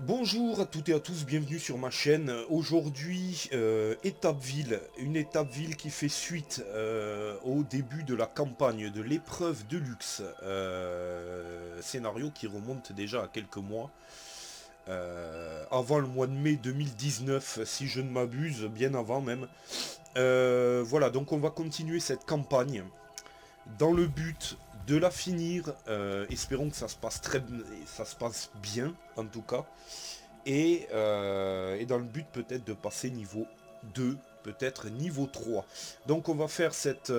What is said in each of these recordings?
Bonjour à toutes et à tous, bienvenue sur ma chaîne. Aujourd'hui, Étape-Ville, une Étape-Ville qui fait suite au début de la campagne de l'épreuve de luxe. Scénario qui remonte déjà à quelques mois. Avant le mois de mai 2019, si je ne m'abuse, bien avant même. Voilà, donc on va continuer cette campagne dans le but de la finir. Espérons que ça se passe ça se passe bien en tout cas. Et dans le but peut-être de passer niveau 2, peut-être niveau 3. Donc on va faire cette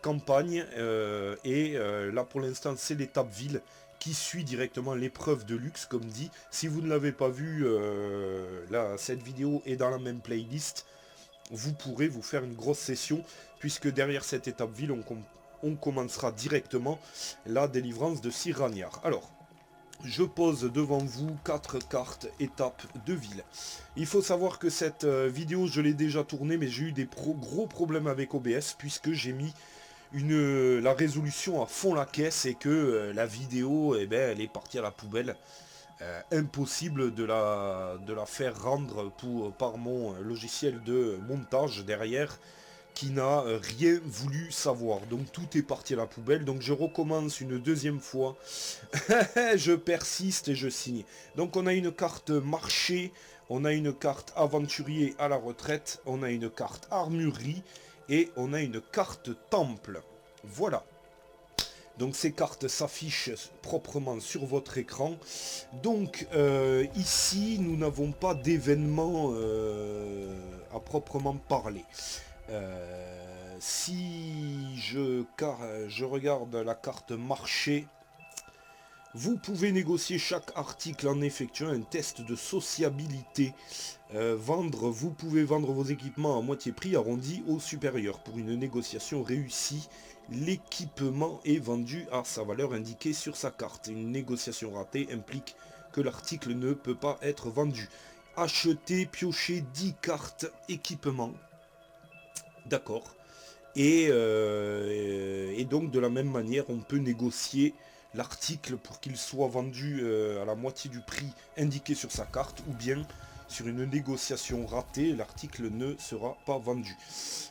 campagne là pour l'instant c'est l'étape ville qui suit directement l'épreuve de luxe comme dit. Si vous ne l'avez pas vu, là, cette vidéo est dans la même playlist. Vous pourrez vous faire une grosse session puisque derrière cette étape ville on commencera directement la délivrance de Sir Ragnar. Alors, je pose devant vous 4 cartes étapes de ville. Il faut savoir que cette vidéo, je l'ai déjà tournée, mais j'ai eu des gros problèmes avec OBS, puisque j'ai mis la résolution à fond la caisse, et que la vidéo, eh ben, elle est partie à la poubelle. Impossible de la faire rendre par mon logiciel de montage derrière, qui n'a rien voulu savoir. Donc tout est parti à la poubelle, donc je recommence une deuxième fois. Je persiste et je signe. Donc on a une carte marché, on a une carte aventurier à la retraite, on a une carte armurerie et on a une carte temple. Voilà. Donc ces cartes s'affichent proprement sur votre écran. Donc ici nous n'avons pas d'événement à proprement parler. Si je regarde la carte marché, vous pouvez négocier chaque article en effectuant un test de sociabilité. Vous pouvez vendre vos équipements à moitié prix arrondi au supérieur. Pour une négociation réussie, l'équipement est vendu à sa valeur indiquée sur sa carte. Une négociation ratée implique que l'article ne peut pas être vendu. Acheter, piocher 10 cartes équipement. D'accord. Et donc de la même manière, on peut négocier l'article pour qu'il soit vendu à la moitié du prix indiqué sur sa carte, ou bien sur une négociation ratée, l'article ne sera pas vendu.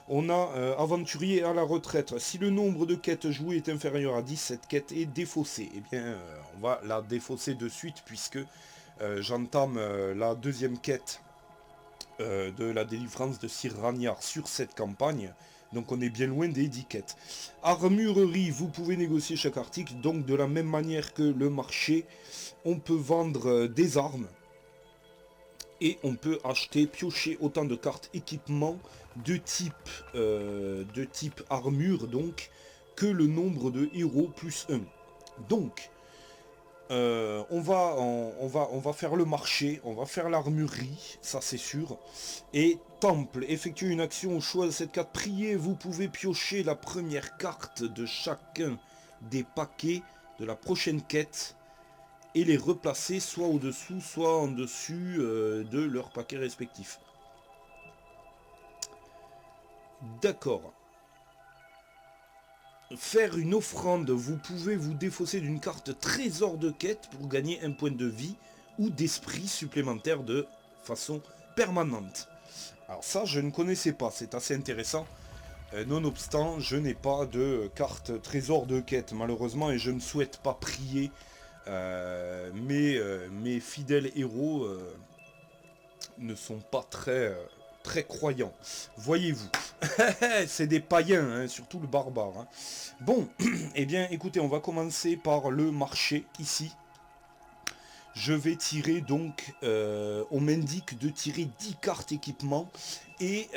On a aventurier à la retraite. Si le nombre de quêtes jouées est inférieur à 10, cette quête est défaussée. Eh bien, on va la défausser de suite puisque j'entame la deuxième quête de la délivrance de Sir Ragnar sur cette campagne. Donc on est bien loin des 10 quêtes. Armurerie, vous pouvez négocier chaque article. Donc de la même manière que le marché, on peut vendre des armes. Et on peut acheter, piocher autant de cartes équipement de type armure, donc, que le nombre de héros plus 1. Donc, on va faire le marché, on va faire l'armurerie, ça c'est sûr. Et temple, effectuez une action au choix de cette carte. Priez, vous pouvez piocher la première carte de chacun des paquets de la prochaine quête et les replacer soit au-dessous, soit en dessus de leurs paquets respectifs. D'accord. Faire une offrande, vous pouvez vous défausser d'une carte trésor de quête pour gagner un point de vie ou d'esprit supplémentaire de façon permanente. Alors ça, je ne connaissais pas, c'est assez intéressant. Nonobstant, je n'ai pas de carte trésor de quête, malheureusement, et je ne souhaite pas prier mes fidèles héros ne sont pas très croyants. Voyez-vous, c'est des païens, hein, surtout le barbare. Hein. Bon, eh bien, écoutez, on va commencer par le marché, ici. Je vais tirer donc, on m'indique de tirer 10 cartes équipement. Et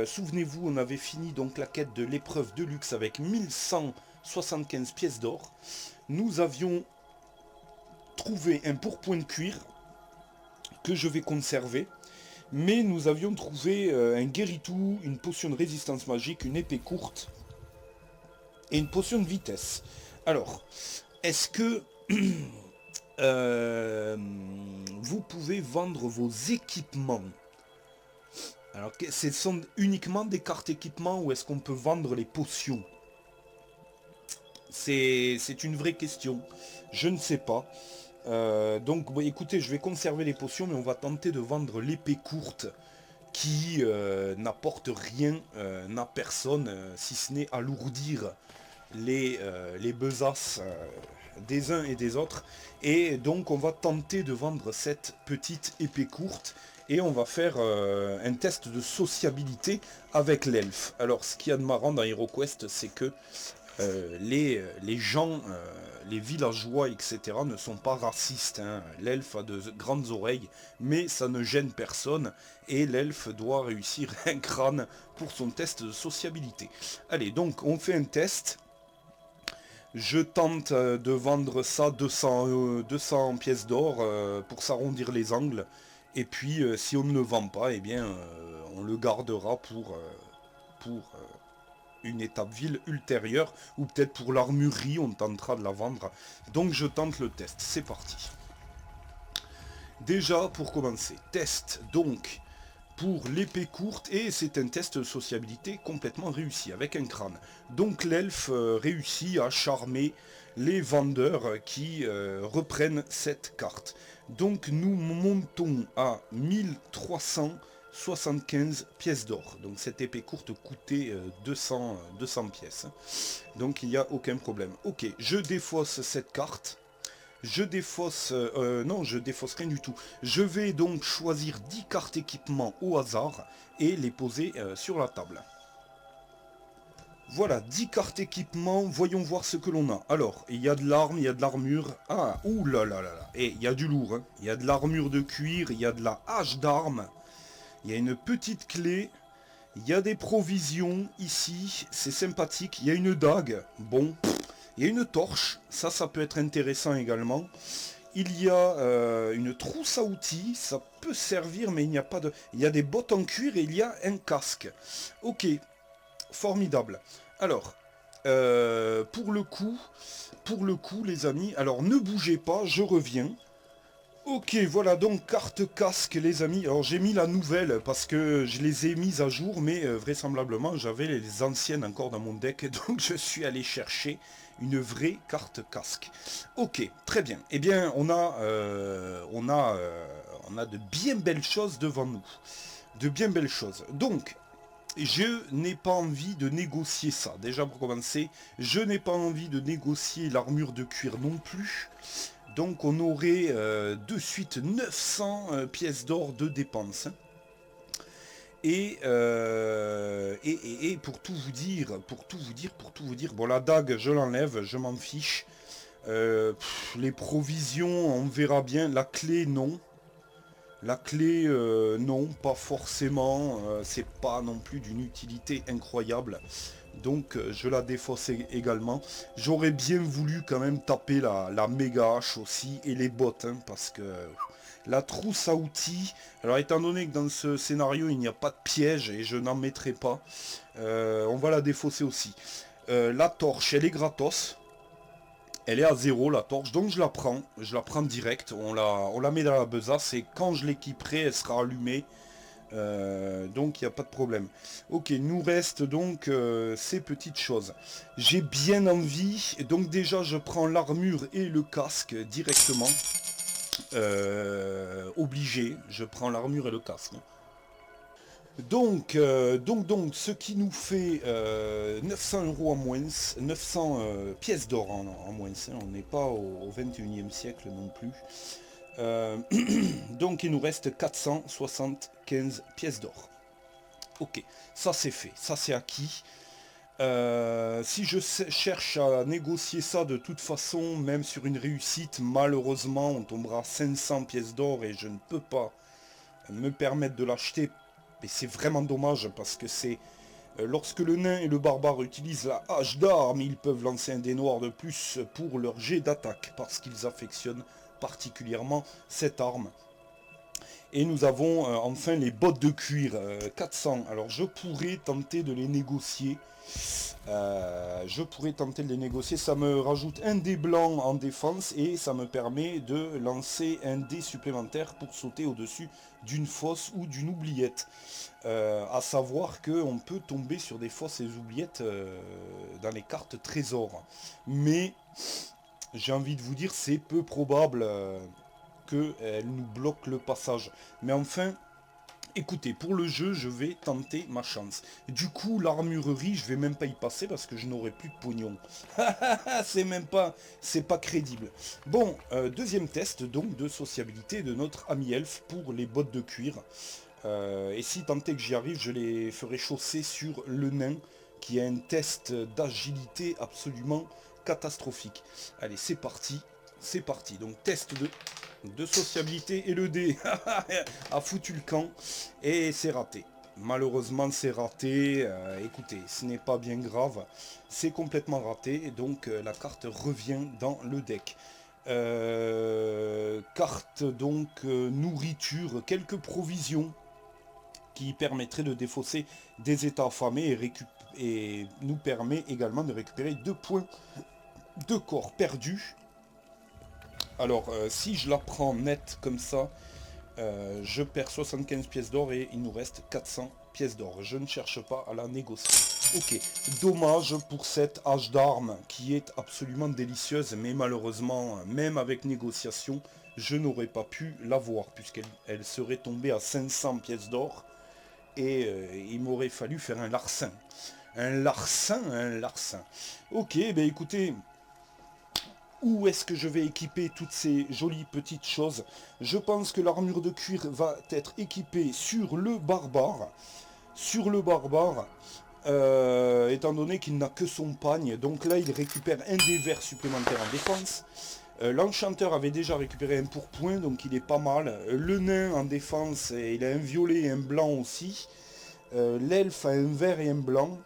souvenez-vous, on avait fini donc la quête de l'épreuve de luxe avec 1175 pièces d'or. Nous avions trouvé un pourpoint de cuir que je vais conserver. Mais nous avions trouvé un guéritou, une potion de résistance magique, une épée courte et une potion de vitesse. Alors, est-ce que vous pouvez vendre vos équipements? Alors, ce sont uniquement des cartes équipement ou est-ce qu'on peut vendre les potions? C'est une vraie question. Je ne sais pas. Donc bon, écoutez, je vais conserver les potions, mais on va tenter de vendre l'épée courte qui n'apporte rien à personne, si ce n'est alourdir les besaces des uns et des autres. Et donc on va tenter de vendre cette petite épée courte et on va faire un test de sociabilité avec l'elfe. Alors ce qu'il y a de marrant dans HeroQuest, c'est que les gens, les villageois, etc. ne sont pas racistes, hein. L'elfe a de grandes oreilles, mais ça ne gêne personne, et l'elfe doit réussir un crâne pour son test de sociabilité. Allez, donc on fait un test. Je tente de vendre ça 200 pièces d'or pour s'arrondir les angles. Et puis si on ne le vend pas, eh bien on le gardera pour une étape ville ultérieure, ou peut-être pour l'armurerie, on tentera de la vendre. Donc je tente le test, c'est parti. Déjà pour commencer, test donc pour l'épée courte, et c'est un test de sociabilité complètement réussi, avec un crâne. Donc l'elfe réussit à charmer les vendeurs qui reprennent cette carte. Donc nous montons à 1375 pièces d'or. Donc cette épée courte coûtait 200 pièces. Donc il n'y a aucun problème. Ok, je défausse cette carte. Je défausse... non, je défausse rien du tout. Je vais donc choisir 10 cartes équipement au hasard et les poser sur la table. Voilà, 10 cartes équipement, voyons voir ce que l'on a. Alors, il y a de l'arme, il y a de l'armure. Ah, ouh là là là là. Et il y a du lourd, hein. Il y a de l'armure de cuir, il y a de la hache d'armes. Il y a une petite clé. Il y a des provisions ici, c'est sympathique. Il y a une dague, bon. Il y a une torche, ça peut être intéressant également. Il y a une trousse à outils, ça peut servir, mais il n'y a pas de... Il y a des bottes en cuir et il y a un casque. Ok, formidable. Alors, pour le coup, les amis, alors ne bougez pas, je reviens. Ok, voilà donc carte casque les amis. Alors j'ai mis la nouvelle parce que je les ai mises à jour, mais vraisemblablement j'avais les anciennes encore dans mon deck, donc je suis allé chercher une vraie carte casque. Ok, très bien. Eh bien on a de bien belles choses devant nous. De bien belles choses. Donc, je n'ai pas envie de négocier ça. Déjà pour commencer, je n'ai pas envie de négocier l'armure de cuir non plus. Donc on aurait de suite 900 pièces d'or de dépenses. Et pour tout vous dire, bon la dague je l'enlève, je m'en fiche. Les provisions on verra bien, la clé non. La clé non, pas forcément, c'est pas non plus d'une utilité incroyable. Donc je la défausse également. J'aurais bien voulu quand même taper la méga hache aussi et les bottes, hein, parce que la trousse à outils, alors étant donné que dans ce scénario il n'y a pas de piège et je n'en mettrai pas, on va la défausser aussi. La torche elle est gratos. Elle est à 0 la torche, donc je la prends direct, on la met dans la besace et quand je l'équiperai elle sera allumée. Donc il n'y a pas de problème. Ok, nous reste donc ces petites choses. J'ai bien envie, donc déjà je prends l'armure et le casque directement. Obligé, je prends l'armure et le casque. Donc, ce qui nous fait 900 euros en moins, 900 pièces d'or en moins, hein, on n'est pas au 21e siècle non plus. Donc il nous reste 475 pièces d'or. Ok, ça c'est fait, ça c'est acquis. Si je cherche à négocier ça de toute façon, même sur une réussite, malheureusement on tombera à 500 pièces d'or et je ne peux pas me permettre de l'acheter. Et c'est vraiment dommage parce que c'est... lorsque le nain et le barbare utilisent la hache d'armes, ils peuvent lancer un dé noir de plus pour leur jet d'attaque parce qu'ils affectionnent particulièrement cette arme. Et nous avons enfin les bottes de cuir, 400. Alors je pourrais tenter de les négocier. Ça me rajoute un dé blanc en défense et ça me permet de lancer un dé supplémentaire pour sauter au-dessus d'une fosse ou d'une oubliette. À savoir qu'on peut tomber sur des fosses et des oubliettes dans les cartes trésors. Mais j'ai envie de vous dire, c'est peu probable qu'elle nous bloque le passage. Mais enfin, écoutez, pour le jeu, je vais tenter ma chance. Du coup, l'armurerie, je vais même pas y passer parce que je n'aurai plus de pognon. C'est pas crédible. Bon, deuxième test donc de sociabilité de notre ami elfe pour les bottes de cuir. Et si tant est que j'y arrive, je les ferai chausser sur le nain, qui a un test d'agilité absolument catastrophique. Allez, c'est parti, c'est parti. Donc test de sociabilité et le dé a foutu le camp et c'est raté. Malheureusement c'est raté, écoutez, ce n'est pas bien grave, c'est complètement raté, et donc la carte revient dans le deck. Carte donc nourriture, quelques provisions qui permettrait de défausser des états affamés et nous permet également de récupérer 2 points de corps perdus. Alors si je la prends nette comme ça, je perds 75 pièces d'or et il nous reste 400 pièces d'or. Je ne cherche pas à la négocier. Ok, dommage pour cette hache d'armes qui est absolument délicieuse, mais malheureusement, même avec négociation, je n'aurais pas pu l'avoir puisqu'elle serait tombée à 500 pièces d'or. Et il m'aurait fallu faire un larcin. Un larcin, un larcin. Ok, ben écoutez, où est-ce que je vais équiper toutes ces jolies petites choses? Je pense que l'armure de cuir va être équipée sur le barbare. Sur le barbare, étant donné qu'il n'a que son pagne. Donc là, il récupère un des verts supplémentaires en défense. L'enchanteur avait déjà récupéré un pourpoint, donc il est pas mal. Le nain en défense, il a un violet et un blanc aussi. L'elfe a un vert et un blanc.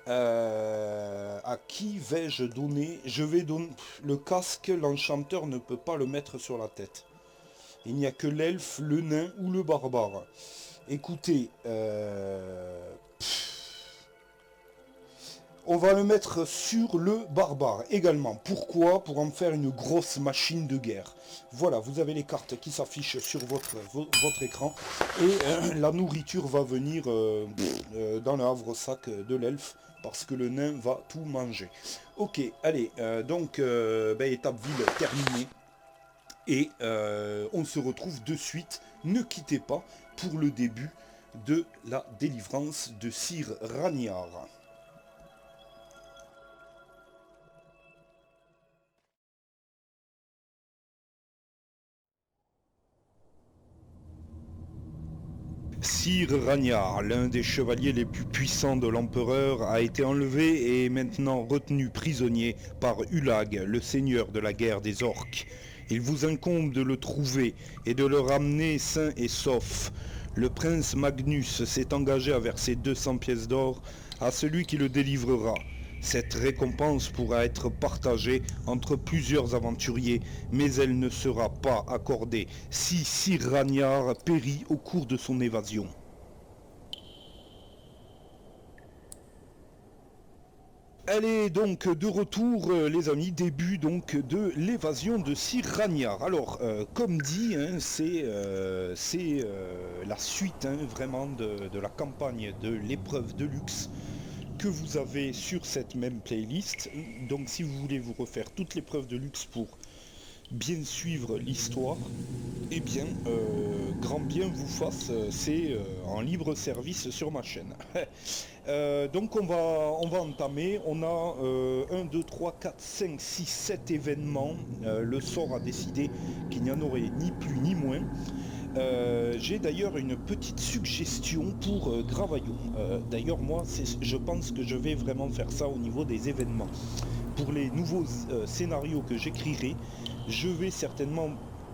À qui vais-je donner? Je vais donner le casque, l'enchanteur ne peut pas le mettre sur la tête. Il n'y a que l'elfe, le nain ou le barbare. Écoutez, on va le mettre sur le barbare également. Pourquoi? Pour en faire une grosse machine de guerre. Voilà, vous avez les cartes qui s'affichent sur votre écran. Et la nourriture va venir dans le havre-sac de l'elfe. Parce que le nain va tout manger. Ok, allez, donc étape ville terminée. Et on se retrouve de suite. Ne quittez pas pour le début de la délivrance de Sir Ragnar. Sir Ragnar, l'un des chevaliers les plus puissants de l'empereur, a été enlevé et est maintenant retenu prisonnier par Ulag, le seigneur de la guerre des orques. Il vous incombe de le trouver et de le ramener sain et sauf. Le prince Magnus s'est engagé à verser 200 pièces d'or à celui qui le délivrera. Cette récompense pourra être partagée entre plusieurs aventuriers, mais elle ne sera pas accordée si Sir Ragnar périt au cours de son évasion. Allez donc de retour les amis, début donc de l'évasion de Sir Ragnar. Alors comme dit, hein, c'est la suite vraiment de la campagne de l'épreuve de luxe que vous avez sur cette même playlist. Donc si vous voulez vous refaire toutes les preuves de luxe pour bien suivre l'histoire, eh bien, grand bien vous fasse, c'est en libre service sur ma chaîne. Donc on va entamer, on a 1, 2, 3, 4, 5, 6, 7 événements. Le sort a décidé qu'il n'y en aurait ni plus ni moins. J'ai d'ailleurs une petite suggestion pour Gravaillon. D'ailleurs moi je pense que je vais vraiment faire ça au niveau des événements. Pour les nouveaux scénarios que j'écrirai, je vais certainement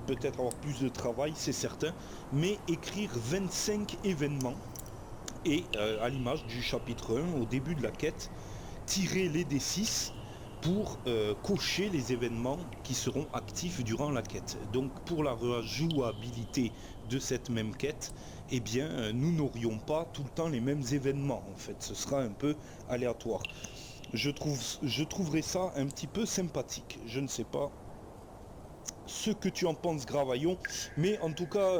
peut-être avoir plus de travail, c'est certain, mais écrire 25 événements et à l'image du chapitre 1 au début de la quête, tirer les D6 pour cocher les événements qui seront actifs durant la quête. Donc pour la rejouabilité de cette même quête, eh bien nous n'aurions pas tout le temps les mêmes événements en fait, ce sera un peu aléatoire. Je trouverais ça un petit peu sympathique, je ne sais pas ce que tu en penses, Gravaillon. Mais en tout cas,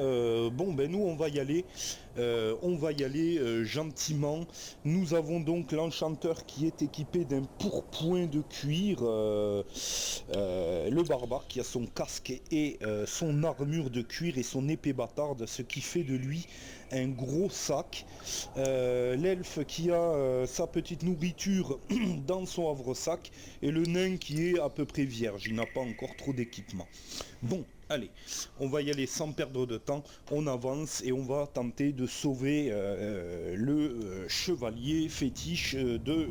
bon, ben nous, on va y aller. Gentiment. Nous avons donc l'enchanteur qui est équipé d'un pourpoint de cuir, le barbare qui a son casque et son armure de cuir et son épée bâtarde, ce qui fait de lui un gros sac. L'elfe qui a sa petite nourriture dans son havre-sac et le nain qui est à peu près vierge, il n'a pas encore trop d'équipement. Bon, allez, on va y aller sans perdre de temps, on avance et on va tenter de sauver le chevalier fétiche de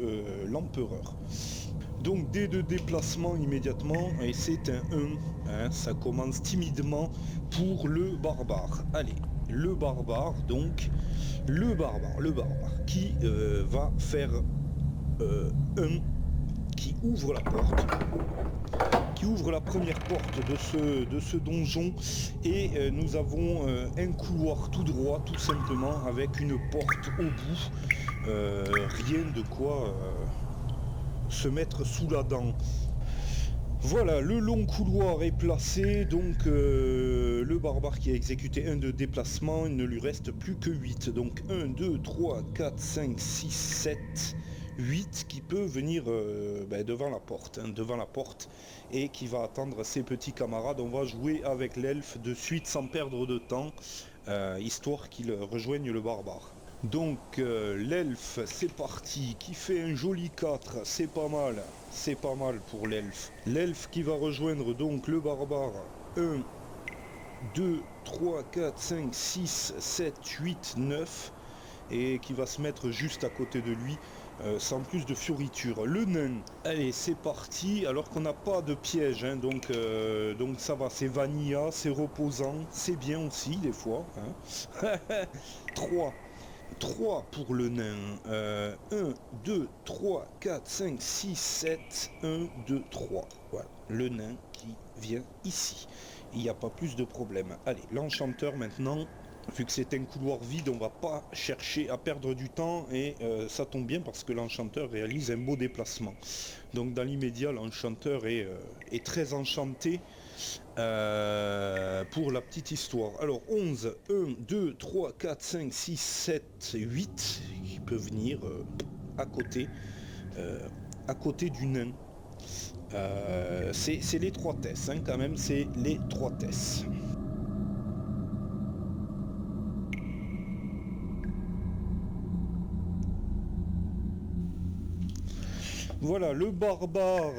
l'empereur. Donc dés de déplacement immédiatement, et c'est un 1, hein, ça commence timidement pour le barbare. Allez, le barbare, donc, le barbare, qui va faire 1, qui ouvre la porte. Qui ouvre la première porte de ce donjon et nous avons un couloir tout droit tout simplement avec une porte au bout, rien de quoi se mettre sous la dent. Voilà, le long couloir est placé, donc le barbare qui a exécuté un de déplacement, il ne lui reste plus que 8, donc 1, 2, 3, 4, 5, 6, 7, 8 qui peut venir devant la porte, et qui va attendre ses petits camarades. On va jouer avec l'elfe de suite sans perdre de temps, histoire qu'il rejoigne le barbare. Donc l'elfe, c'est parti, qui fait un joli 4, c'est pas mal pour l'elfe. L'elfe qui va rejoindre donc le barbare, 1, 2, 3, 4, 5, 6, 7, 8, 9, et qui va se mettre juste à côté de lui, sans plus de fioritures. Le nain, allez c'est parti, alors qu'on n'a pas de piège, hein, donc ça va, c'est vanilla, c'est reposant, c'est bien aussi des fois. Hein. 3 pour le nain. 1, 2, 3, 4, 5, 6, 7, 1, 2, 3. Voilà, le nain qui vient ici. Il n'y a pas plus de problème. Allez, l'enchanteur maintenant. Vu que c'est un couloir vide, on va pas chercher à perdre du temps et ça tombe bien parce que l'enchanteur réalise un beau déplacement. Donc dans l'immédiat, l'enchanteur est très enchanté pour la petite histoire. Alors 11, 1, 2, 3, 4, 5, 6, 7, 8 qui peut venir à côté du nain. C'est l'étroitesse, hein, quand même, c'est l'étroitesse. Voilà, le barbare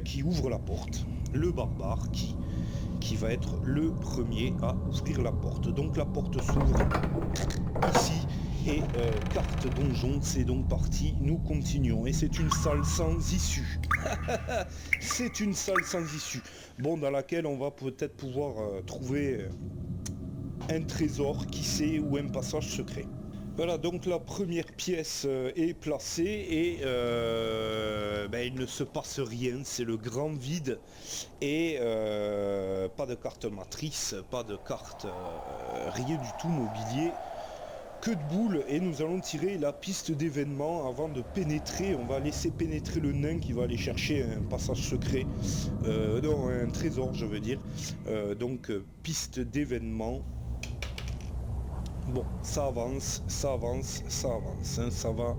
qui ouvre la porte. Le barbare qui va être le premier à ouvrir la porte. Donc la porte s'ouvre ici et carte donjon, c'est donc parti, nous continuons. Et c'est une salle sans issue. C'est une salle sans issue. Bon, dans laquelle on va peut-être pouvoir trouver un trésor, qui sait, ou un passage secret. Voilà, donc la première pièce est placée et il ne se passe rien, c'est le grand vide et pas de carte matrice, pas de carte, rien du tout mobilier, que de boules, et nous allons tirer la piste d'événements avant de pénétrer. On va laisser pénétrer le nain qui va aller chercher un passage secret, non, un trésor je veux dire, piste d'événements. Bon, ça avance, hein, ça va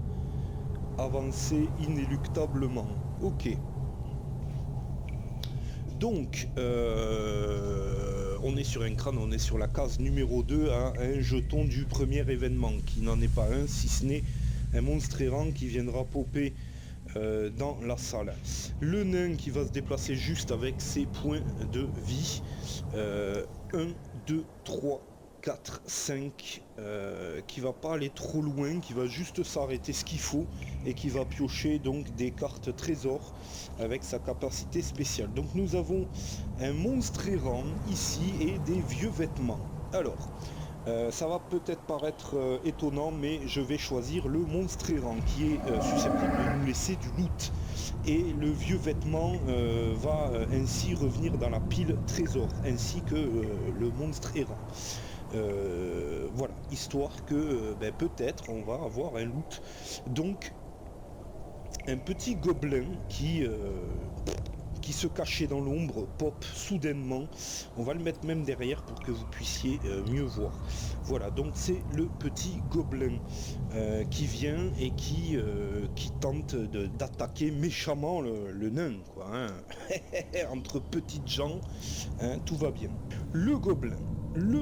avancer inéluctablement. Ok. Donc, on est sur un crâne, on est sur la case numéro 2, hein, un jeton du premier événement, qui n'en est pas un, si ce n'est un monstre errant qui viendra popper dans la salle. Le nain qui va se déplacer juste avec ses points de vie. 1, 2, 3, 4, 5, qui va pas aller trop loin, qui va juste s'arrêter ce qu'il faut et qui va piocher donc des cartes trésors avec sa capacité spéciale. Donc nous avons un monstre errant ici et des vieux vêtements. Alors, ça va peut-être paraître étonnant, mais je vais choisir le monstre errant qui est susceptible de nous laisser du loot. Et le vieux vêtement va ainsi revenir dans la pile trésor, ainsi que le monstre errant. Voilà, histoire que peut-être on va avoir un loot. Donc un petit gobelin qui qui se cachait dans l'ombre pop soudainement. On va le mettre même derrière pour que vous puissiez mieux voir. Voilà, donc c'est le petit gobelin qui vient et qui tente d'attaquer méchamment le nain, quoi, hein. Entre petites gens, hein, tout va bien. Le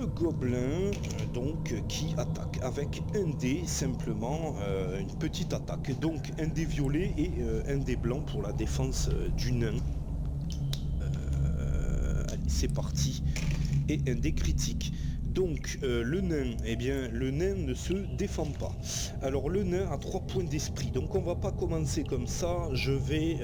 gobelin, donc qui attaque avec un dé simplement, une petite attaque, donc un dé violet et un dé blanc pour la défense du nain. Allez, c'est parti, et un dé critique. Donc le nain, eh bien le nain ne se défend pas. Alors le nain a 3 points d'esprit, donc on va pas commencer comme ça. Je vais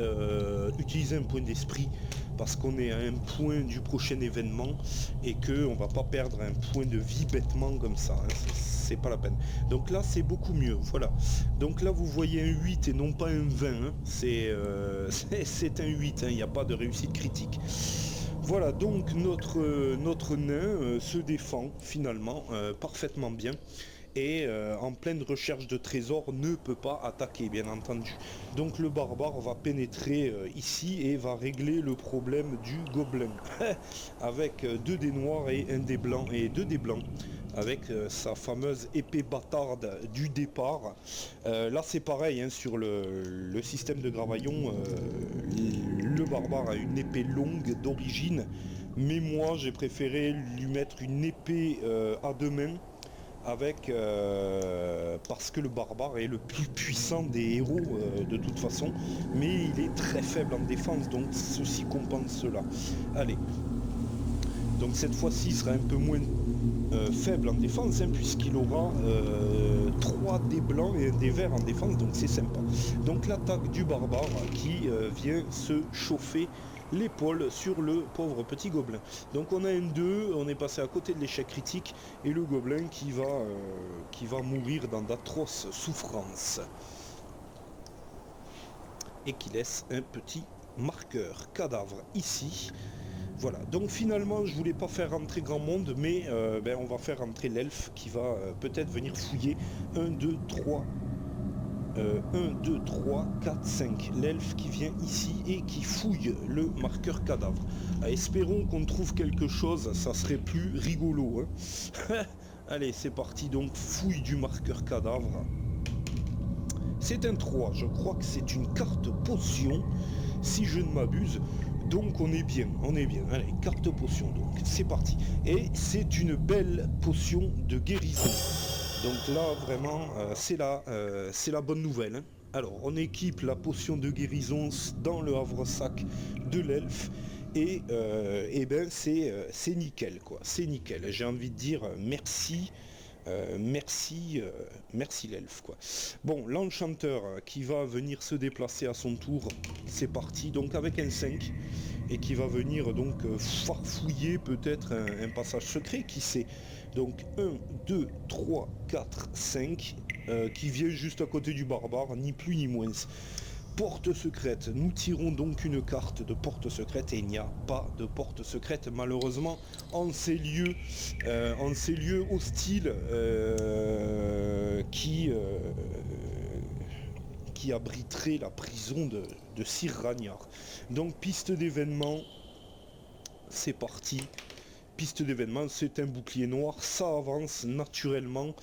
utiliser un point d'esprit parce qu'on est à un point du prochain événement et que on va pas perdre un point de vie bêtement comme ça, hein. C'est pas la peine. Donc là c'est beaucoup mieux, voilà. Donc là vous voyez un 8 et non pas un 20, hein. C'est un 8, hein. Il n'y a pas de réussite critique. Voilà, donc notre nain se défend finalement parfaitement bien et en pleine recherche de trésors ne peut pas attaquer, bien entendu. Donc le barbare va pénétrer ici et va régler le problème du gobelin avec 2 dés noirs et 1 dé blanc et 2 dés blancs avec sa fameuse épée bâtarde du départ. Là c'est pareil, hein, sur le système de Gravaillon, le barbare a une épée longue d'origine, mais moi j'ai préféré lui mettre une épée à 2 mains avec parce que le barbare est le plus puissant des héros de toute façon, mais il est très faible en défense, donc ceci compense cela. Allez, donc cette fois-ci il sera un peu moins faible en défense, hein, puisqu'il aura 3 dés blancs et un dé vert en défense, donc c'est sympa. Donc l'attaque du barbare qui vient se chauffer l'épaule sur le pauvre petit gobelin. Donc on a un 2, on est passé à côté de l'échec critique, et le gobelin qui va mourir dans d'atroces souffrances. Et qui laisse un petit marqueur cadavre ici. Voilà, donc finalement je voulais pas faire rentrer grand monde, mais on va faire rentrer l'elfe qui va peut-être venir fouiller 1, 2, 3, 4, 5. L'elfe qui vient ici et qui fouille le marqueur cadavre. Espérons qu'on trouve quelque chose, ça serait plus rigolo, hein. Allez, c'est parti, donc fouille du marqueur cadavre. C'est un 3, je crois que c'est une carte potion, si je ne m'abuse. Donc on est bien. Allez, carte potion, donc c'est parti. Et c'est une belle potion de guérison. Donc là, vraiment, c'est la bonne nouvelle, hein. Alors, on équipe la potion de guérison dans le havre-sac de l'elfe. Et c'est nickel, quoi. C'est nickel. J'ai envie de dire merci. Merci l'elfe, quoi. Bon, l'enchanteur qui va venir se déplacer à son tour, c'est parti, donc avec un 5, et qui va venir donc farfouiller peut-être un passage secret, qui sait. Donc 1, 2, 3, 4, 5, qui vient juste à côté du barbare, ni plus ni moins. Porte secrète, nous tirons donc une carte de porte secrète et il n'y a pas de porte secrète malheureusement en ces lieux hostiles qui abriteraient la prison de Sir Ragnar. Donc piste d'événement, c'est parti. Piste d'événement, c'est un bouclier noir, ça avance naturellement.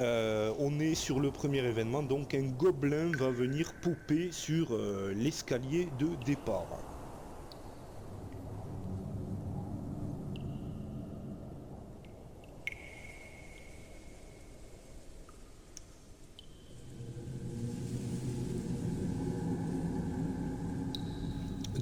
On est sur le premier événement, donc un gobelin va venir popper sur l'escalier de départ.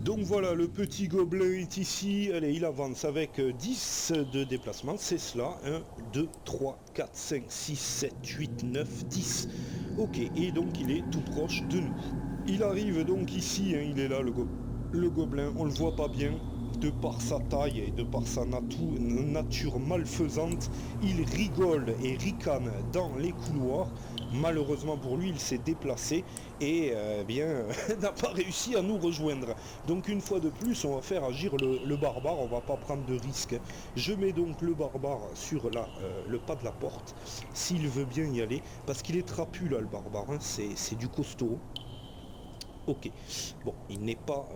Donc voilà, le petit gobelin est ici. Allez, il avance avec 10 de déplacement, c'est cela. 1, 2, 3, 4, 5, 6, 7, 8, 9, 10. Ok, et donc il est tout proche de nous. Il arrive donc ici, hein, il est là le gobelin, on le voit pas bien. De par sa taille et de par sa nature malfaisante, il rigole et ricane dans les couloirs. Malheureusement pour lui, il s'est déplacé et n'a pas réussi à nous rejoindre. Donc une fois de plus, on va faire agir le barbare, on va pas prendre de risques. Je mets donc le barbare sur le pas de la porte, s'il veut bien y aller, parce qu'il est trapu là, le barbare, hein, c'est du costaud. Ok, bon, il n'est pas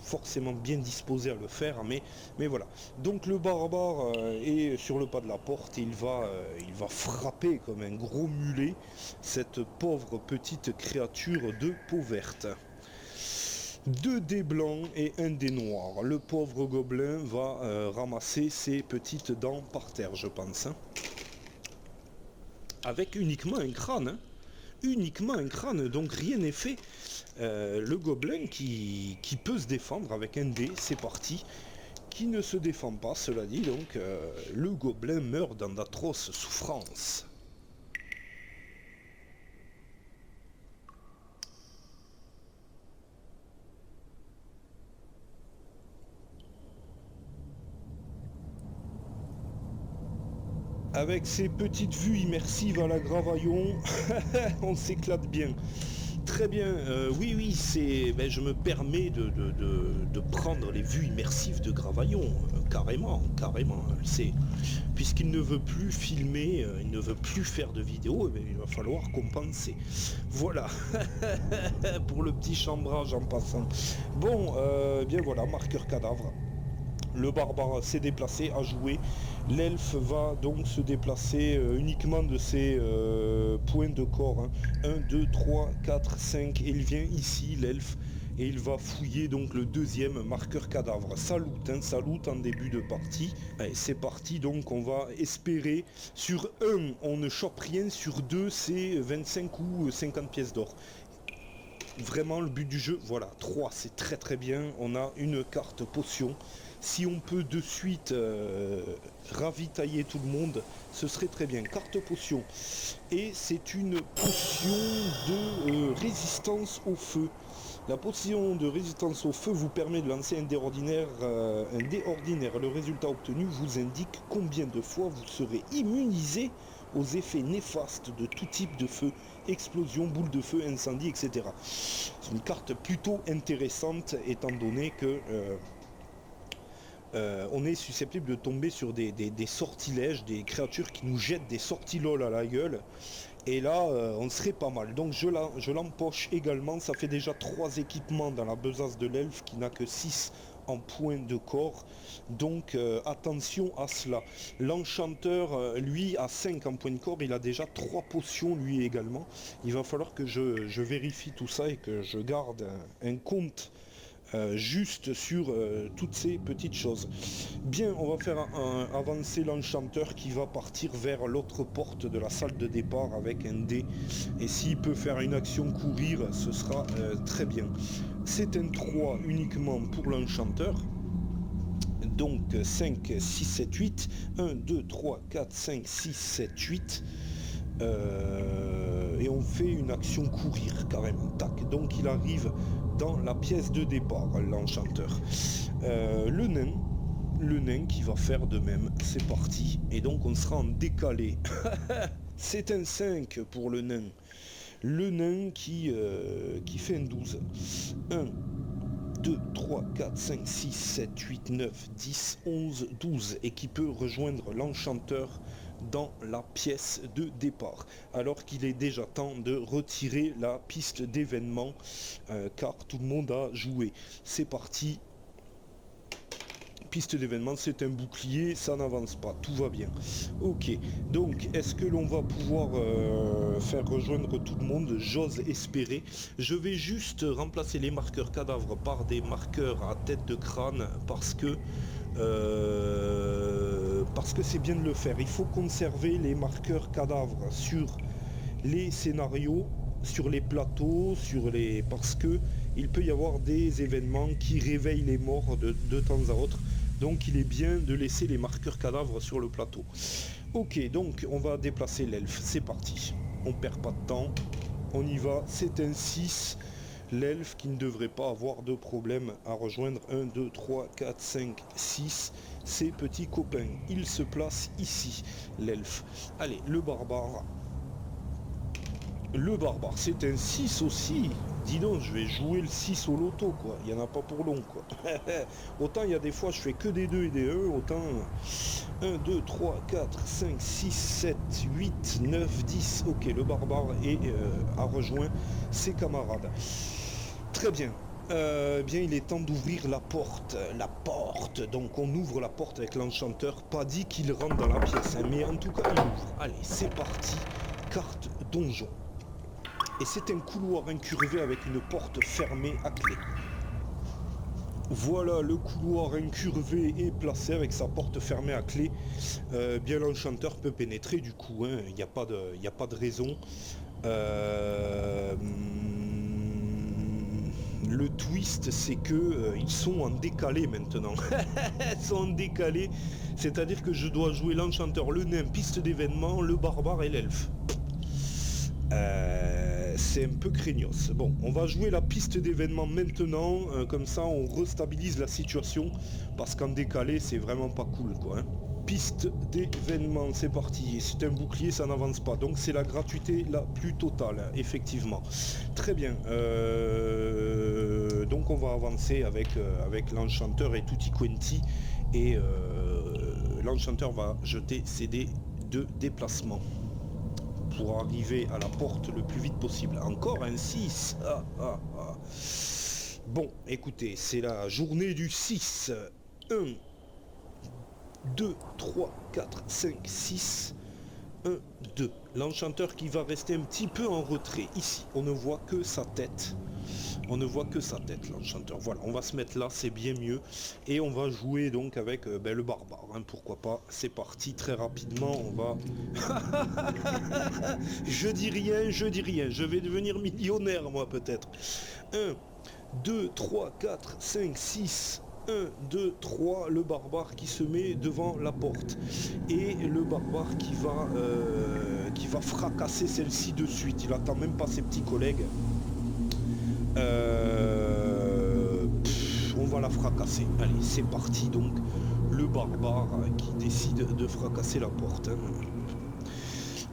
forcément bien disposé à le faire, mais voilà. Donc le barbare est sur le pas de la porte et il va frapper comme un gros mulet cette pauvre petite créature de peau verte. 2 dés blancs et 1 dé noir. Le pauvre gobelin va ramasser ses petites dents par terre, je pense. Hein. Avec uniquement un crâne. Hein. Uniquement un crâne, donc rien n'est fait. Le gobelin qui peut se défendre avec un dé, c'est parti. Qui ne se défend pas, cela dit, donc le gobelin meurt dans d'atroces souffrances. Avec ces petites vues immersives à la Gravaillon, on s'éclate bien. Très bien, oui, je me permets de prendre les vues immersives de Gravaillon, carrément. Puisqu'il ne veut plus filmer, il ne veut plus faire de vidéos, il va falloir compenser. Voilà, pour le petit chambrage en passant. Bon, bien voilà, marqueur cadavre. Le barbare s'est déplacé, a joué. L'elfe va donc se déplacer uniquement de ses points de corps. 1, 2, 3, 4, 5. Et il vient ici, l'elfe. Et il va fouiller donc le deuxième marqueur cadavre. Salut en début de partie. Allez, c'est parti, donc on va espérer. Sur 1, on ne chope rien. Sur 2, c'est 25 ou 50 pièces d'or. Vraiment le but du jeu, voilà. 3, c'est très très bien. On a une carte potion. Si on peut de suite ravitailler tout le monde, ce serait très bien. Carte potion. Et c'est une potion de résistance au feu. La potion de résistance au feu vous permet de lancer un dé ordinaire. Le résultat obtenu vous indique combien de fois vous serez immunisé aux effets néfastes de tout type de feu, explosion, boule de feu, incendie, etc. C'est une carte plutôt intéressante étant donné que on est susceptible de tomber sur des sortilèges, des créatures qui nous jettent des sortilolles à la gueule. Et là, on serait pas mal. Donc je l'empoche également. Ça fait déjà 3 équipements dans la besace de l'elfe qui n'a que 6 en points de corps. Donc attention à cela. L'enchanteur, lui, a 5 en points de corps. Il a déjà 3 potions, lui également. Il va falloir que je vérifie tout ça et que je garde un compte juste sur toutes ces petites choses. Bien, on va faire avancer l'enchanteur qui va partir vers l'autre porte de la salle de départ avec un dé. Et s'il peut faire une action courir, ce sera très bien. C'est un 3 uniquement pour l'enchanteur. Donc 5, 6, 7, 8. 1, 2, 3, 4, 5, 6, 7, 8. Et on fait une action courir carrément. Tac. Donc il arrive dans la pièce de départ, l'enchanteur. Le nain qui va faire de même. C'est parti. Et donc on sera en décalé. C'est un 5 pour le nain. Le nain qui fait un 12. 1, 2, 3, 4, 5, 6, 7, 8, 9, 10, 11, 12. Et qui peut rejoindre l'enchanteur dans la pièce de départ, alors qu'il est déjà temps de retirer la piste d'événement car tout le monde a joué. C'est parti. Piste d'événement, c'est un bouclier, ça n'avance pas, tout va bien. Ok, donc est-ce que l'on va pouvoir faire rejoindre tout le monde? J'ose espérer. Je vais juste remplacer les marqueurs cadavres par des marqueurs à tête de crâne parce que c'est bien de le faire. Il faut conserver les marqueurs cadavres sur les scénarios, sur les plateaux, parce que il peut y avoir des événements qui réveillent les morts de temps à autre. Donc il est bien de laisser les marqueurs cadavres sur le plateau. Ok, donc on va déplacer l'elfe. C'est parti. On perd pas de temps. On y va. C'est un 6. L'elfe qui ne devrait pas avoir de problème à rejoindre 1, 2, 3, 4, 5, 6 ses petits copains. Il se place ici, l'elfe. Allez, le barbare. Le barbare, c'est un 6 aussi. Dis donc, je vais jouer le 6 au loto, quoi. Il n'y en a pas pour long, quoi. Autant il y a des fois, je fais que des 2 et des 1, autant 1, 2, 3, 4, 5, 6, 7, 8, 9, 10. Ok, le barbare a rejoint ses camarades. Très bien. Bien, il est temps d'ouvrir la porte. La porte. Donc, on ouvre la porte avec l'enchanteur. Pas dit qu'il rentre dans la pièce, hein, mais en tout cas, il ouvre. Allez, c'est parti. Carte donjon. Et c'est un couloir incurvé avec une porte fermée à clé. Voilà, le couloir incurvé est placé avec sa porte fermée à clé. Bien, l'enchanteur peut pénétrer du coup, hein. Il n'y a pas de raison. Le twist, c'est que ils sont en décalé maintenant. Ils sont en décalé, c'est-à-dire que je dois jouer l'enchanteur, le nain, piste d'événement, le barbare et l'elfe. C'est un peu craignos. Bon, on va jouer la piste d'événement maintenant, comme ça on restabilise la situation, parce qu'en décalé c'est vraiment pas cool quoi. Hein. Piste d'événement, c'est parti. C'est un bouclier, ça n'avance pas, donc c'est la gratuité la plus totale, hein, effectivement. Très bien. Donc on va avancer avec l'enchanteur et tutti quanti, et l'enchanteur va jeter ses dés de déplacement pour arriver à la porte le plus vite possible. Encore un 6. Bon, écoutez, c'est la journée du 6. 1, 2, 3, 4, 5, 6. 1, 2. L'enchanteur qui va rester un petit peu en retrait. Ici, on ne voit que sa tête. On ne voit que sa tête, l'enchanteur. Voilà, on va se mettre là, c'est bien mieux. Et on va jouer donc avec le barbare. Hein, pourquoi pas. C'est parti, très rapidement. On va... je dis rien. Je vais devenir millionnaire, moi, peut-être. 1, 2, 3, 4, 5, 6... 1, 2, 3, le barbare qui se met devant la porte. Et le barbare qui va fracasser celle-ci de suite. Il attend même pas ses petits collègues. On va la fracasser. Allez, c'est parti donc. Le barbare qui décide de fracasser la porte. Hein.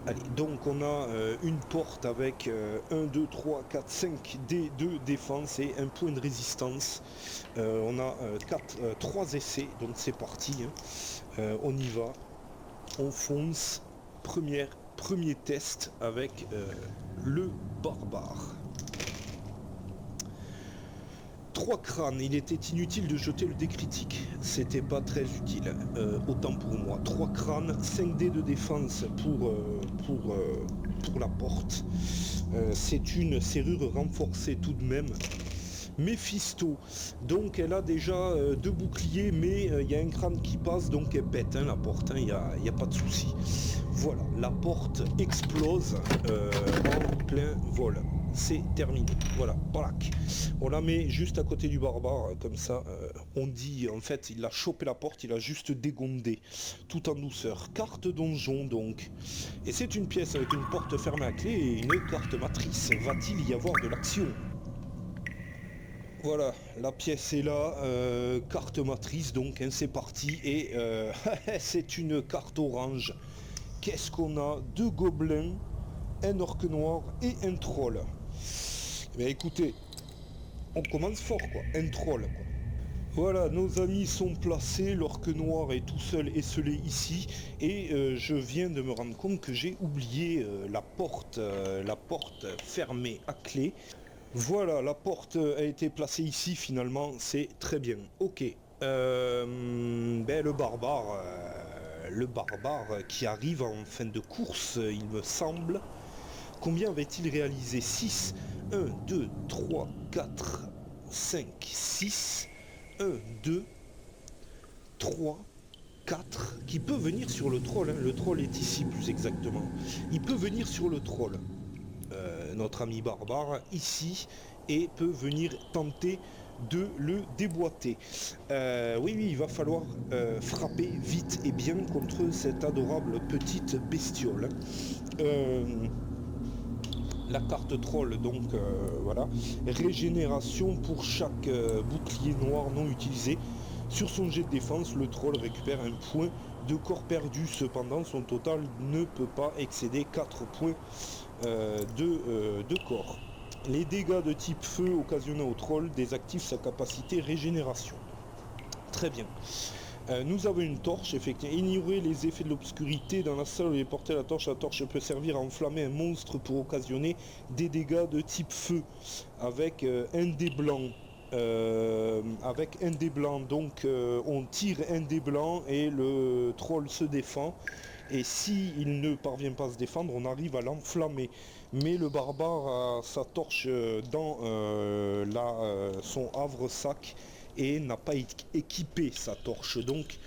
Allez, donc on a une porte avec 1, 2, 3, 4, 5 dés de défense et un point de résistance. On a 3 essais, donc c'est parti. Hein. On y va. On fonce. Premier test avec le barbare. 3 crânes, il était inutile de jeter le dé critique, c'était pas très utile, autant pour moi. 3 crânes, 5 dés de défense pour la porte. C'est une serrure renforcée tout de même. Méphisto, donc elle a déjà 2 boucliers, mais il y a un crâne qui passe, donc elle pète hein, la porte, il n'y a pas de souci. Voilà, la porte explose en plein vol. C'est terminé. Voilà, plac. On la met juste à côté du barbare, comme ça, on dit, en fait, il a chopé la porte, il a juste dégondé, tout en douceur. Carte donjon, donc. Et c'est une pièce avec une porte fermée à clé et une carte matrice. Va-t-il y avoir de l'action ? Voilà, la pièce est là, carte matrice, donc, hein, c'est parti. Et c'est une carte orange. Qu'est-ce qu'on a ? 2 gobelins, un orque noir et un troll. Mais écoutez, on commence fort quoi, un troll quoi. Voilà, nos amis sont placés, l'orque noir est tout seul esselé ici, et je viens de me rendre compte que j'ai oublié la porte fermée à clé. Voilà, la porte a été placée ici finalement, c'est très bien. Ok, le barbare qui arrive en fin de course, il me semble. Combien avait-il réalisé ? 6. 1, 2, 3, 4, 5, 6. 1, 2, 3, 4. Qui peut venir sur le troll. Hein. Le troll est ici plus exactement. Il peut venir sur le troll. Notre ami barbare ici. Et peut venir tenter de le déboîter. Oui, il va falloir frapper vite et bien contre cette adorable petite bestiole. La carte troll, donc voilà, régénération pour chaque bouclier noir non utilisé. Sur son jet de défense, le troll récupère un point de corps perdu. Cependant, son total ne peut pas excéder 4 points de corps. Les dégâts de type feu occasionnés au troll désactivent sa capacité régénération. Très bien. Nous avons une torche, effectivement. Ignorer les effets de l'obscurité dans la salle où il est porté la torche. La torche peut servir à enflammer un monstre pour occasionner des dégâts de type feu avec un dé blanc. avec un dé blanc. Donc on tire un dé blanc et le troll se défend. Et si il ne parvient pas à se défendre, on arrive à l'enflammer. Mais le barbare a sa torche dans son havre-sac et n'a pas équipé sa torche. Donc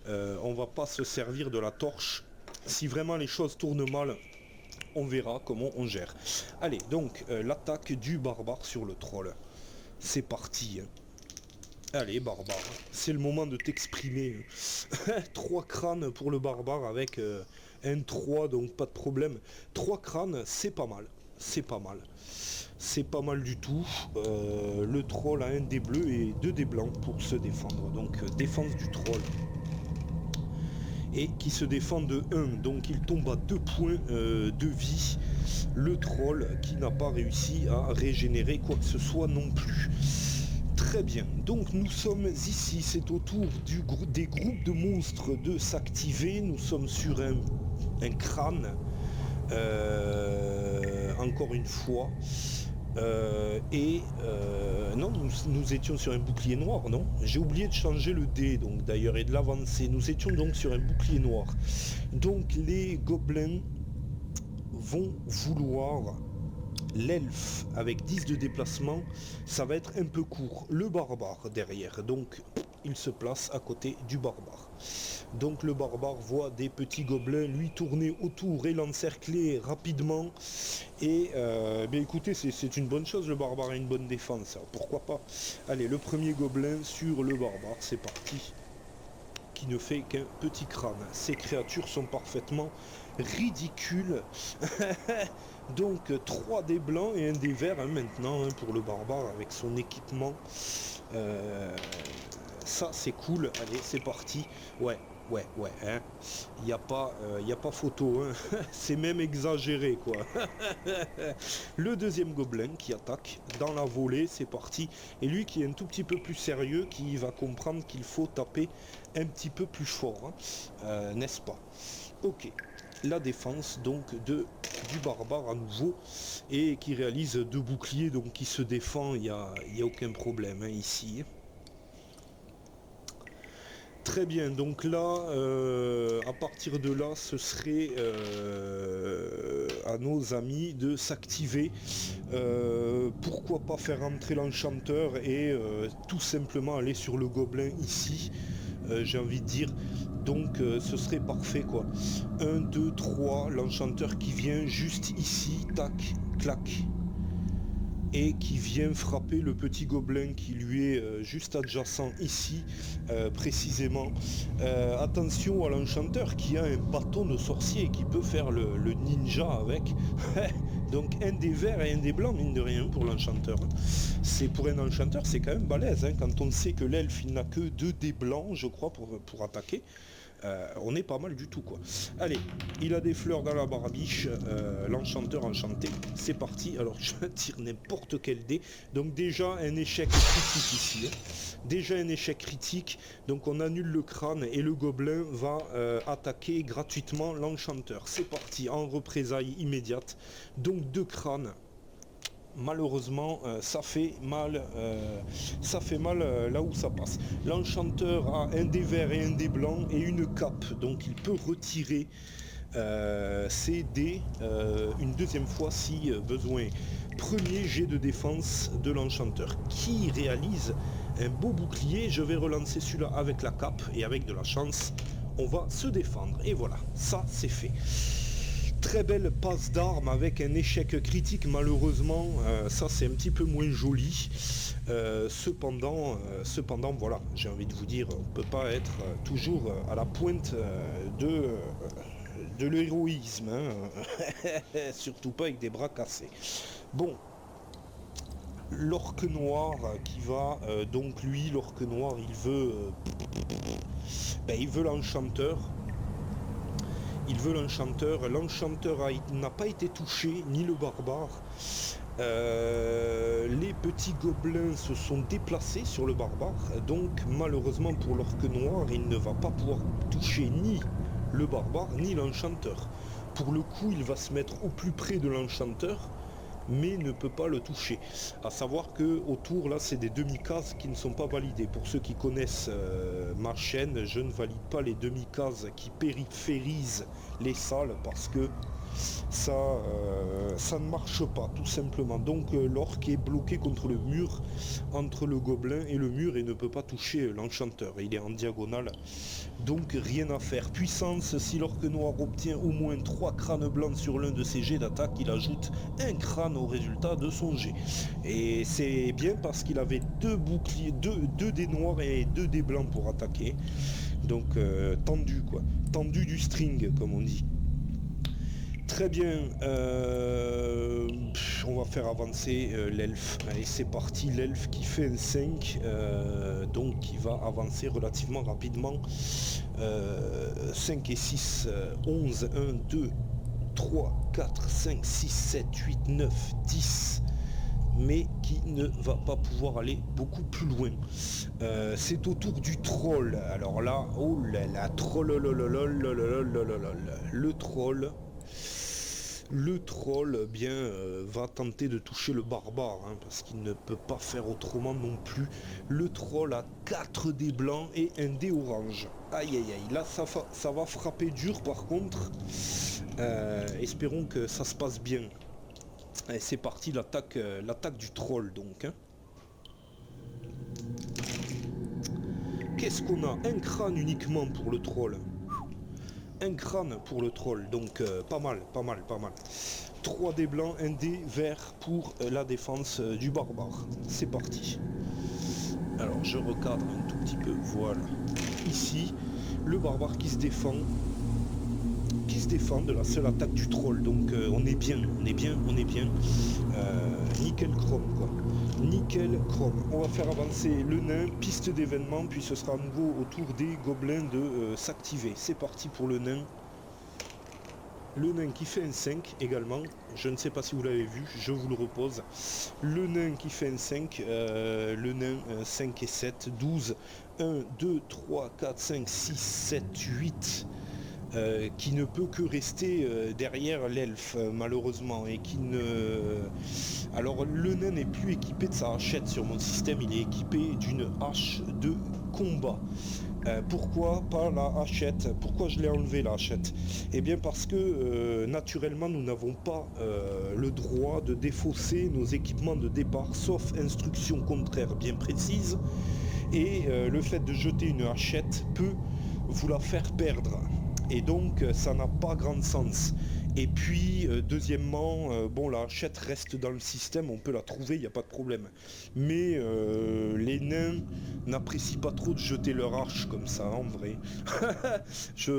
on va pas se servir de la torche. Si vraiment les choses tournent mal, on verra comment on gère. Allez, donc l'attaque du barbare sur le troll. C'est parti. Allez, barbare, c'est le moment de t'exprimer. 3 crânes pour le barbare avec un 3, donc pas de problème. 3 crânes, c'est pas mal. C'est pas mal. C'est pas mal du tout. Le troll a un dé bleu et 2 dés blancs pour se défendre. Donc défense du troll. Et qui se défend de 1. Donc il tombe à 2 points de vie. Le troll qui n'a pas réussi à régénérer quoi que ce soit non plus. Très bien, donc nous sommes ici, c'est au tour des groupes de monstres de s'activer. Nous sommes sur un crâne, encore une fois. Non, nous étions sur un bouclier noir, non? J'ai oublié de changer le dé, donc d'ailleurs, et de l'avancer. Nous étions donc sur un bouclier noir. Donc les gobelins vont vouloir... L'elfe avec 10 de déplacement, ça va être un peu court. Le barbare derrière, donc il se place à côté du barbare. Donc le barbare voit des petits gobelins lui tourner autour et l'encercler rapidement. Et bien écoutez, c'est une bonne chose, le barbare a une bonne défense, alors pourquoi pas. Allez, le premier gobelin sur le barbare, c'est parti. Qui ne fait qu'un petit crâne. Ces créatures sont parfaitement ridicules. Donc 3 dés blancs et un dé vert maintenant pour le barbare avec son équipement. Ça c'est cool. Allez, c'est parti. Ouais. Hein. Il n'y a pas photo. Hein. C'est même exagéré quoi. Le deuxième gobelin qui attaque dans la volée, c'est parti. Et lui qui est un tout petit peu plus sérieux, qui va comprendre qu'il faut taper un petit peu plus fort. Hein. N'est-ce pas? Ok. La défense donc du barbare à nouveau et qui réalise 2 boucliers, donc qui se défend, il n'y a aucun problème hein, ici. Très bien, donc là, à partir de là, ce serait à nos amis de s'activer. Pourquoi pas faire entrer l'enchanteur et tout simplement aller sur le gobelin ici, j'ai envie de dire. Donc ce serait parfait quoi. 1, 2, 3, l'enchanteur qui vient juste ici, tac, clac. Et qui vient frapper le petit gobelin qui lui est juste adjacent ici, précisément. Attention à l'enchanteur qui a un bâton de sorcier qui peut faire le ninja avec. Donc un des verts et un des blancs, mine de rien, pour l'enchanteur. C'est pour un enchanteur, c'est quand même balèze, hein, quand on sait que l'elfe, il n'a que 2 dés blancs, je crois, pour attaquer. On est pas mal du tout quoi. Allez, il a des fleurs dans la barbiche, l'enchanteur enchanté, c'est parti. Alors je tire n'importe quel dé. Donc déjà un échec critique ici. Hein. Déjà un échec critique, donc on annule le crâne et le gobelin va attaquer gratuitement l'enchanteur. C'est parti, en représailles immédiate. Donc 2 crânes. Malheureusement ça fait mal là où ça passe. L'enchanteur a un dé vert et un dé blanc et une cape, donc il peut retirer ses dés une deuxième fois si besoin. Premier jet de défense de l'enchanteur qui réalise un beau bouclier. Je vais relancer celui-là avec la cape et avec de la chance on va se défendre et voilà, ça c'est fait. Très belle passe d'armes avec un échec critique malheureusement, ça c'est un petit peu moins joli. Cependant voilà, j'ai envie de vous dire, on ne peut pas être toujours à la pointe de l'héroïsme, hein. Surtout pas avec des bras cassés. Bon, l'orque noir qui va, donc lui, l'orque noir, il veut l'enchanteur. Il veut l'enchanteur. L'enchanteur n'a pas été touché, ni le barbare. Les petits gobelins se sont déplacés sur le barbare. Donc malheureusement pour l'orque noir, il ne va pas pouvoir toucher ni le barbare, ni l'enchanteur. Pour le coup, il va se mettre au plus près de l'enchanteur. mais ne peut pas le toucher. À savoir que autour là c'est des demi-cases qui ne sont pas validées. Pour ceux qui connaissent ma chaîne, je ne valide pas les demi-cases qui périphérisent les salles parce que ça ne marche pas tout simplement. Donc l'orc est bloqué contre le mur, entre le gobelin et le mur, et ne peut pas toucher l'enchanteur. Il est en diagonale, donc rien à faire. Puissance, si l'orc noir obtient au moins 3 crânes blancs sur l'un de ses jets d'attaque, il ajoute un crâne au résultat de son jet. Et c'est bien parce qu'il avait 2 boucliers, 2 dés noirs et 2 dés blancs pour attaquer. Donc tendu quoi, tendu du string comme on dit. Très bien, on va faire avancer l'elfe. Allez, c'est parti, l'elfe qui fait un 5, donc qui va avancer relativement rapidement. 5 et 6, 11, 1, 2, 3, 4, 5, 6, 7, 8, 9, 10, mais qui ne va pas pouvoir aller beaucoup plus loin. C'est au tour du troll. Alors là, oh là là, le troll va tenter de toucher le barbare, hein, parce qu'il ne peut pas faire autrement non plus. Le troll a 4 dés blancs et un dé orange. Aïe aïe aïe, là ça va frapper dur par contre. Espérons que ça se passe bien. Allez, c'est parti, l'attaque du troll donc. Hein. Qu'est-ce qu'on a? Un crâne uniquement pour le troll. Un crâne pour le troll, donc pas mal. 3 dés blancs, un dé vert pour la défense du barbare. C'est parti. Alors je recadre un tout petit peu, voilà. Ici, le barbare qui se défend de la seule attaque du troll, donc on est bien. Nickel chrome quoi. Nickel chrome. On va faire avancer le nain, piste d'événement, puis ce sera à nouveau au tour des gobelins de s'activer. C'est parti pour le nain. Le nain qui fait un 5 également. Je ne sais pas si vous l'avez vu, je vous le repose. Le nain qui fait un 5, le nain 5 et 7, 12, 1, 2, 3, 4, 5, 6, 7, 8. Qui ne peut que rester derrière l'elfe malheureusement, et qui ne... Alors le nain n'est plus équipé de sa hachette sur mon système, il est équipé d'une hache de combat. Pourquoi pas la hachette? Pourquoi je l'ai enlevé la hachette? Eh bien parce que naturellement nous n'avons pas le droit de défausser nos équipements de départ, sauf instruction contraire bien précise, et le fait de jeter une hachette peut vous la faire perdre. Et donc ça n'a pas grand sens. Et puis deuxièmement, bon, la hachette reste dans le système, on peut la trouver, il n'y a pas de problème. Mais les nains n'apprécient pas trop de jeter leur arche comme ça en vrai.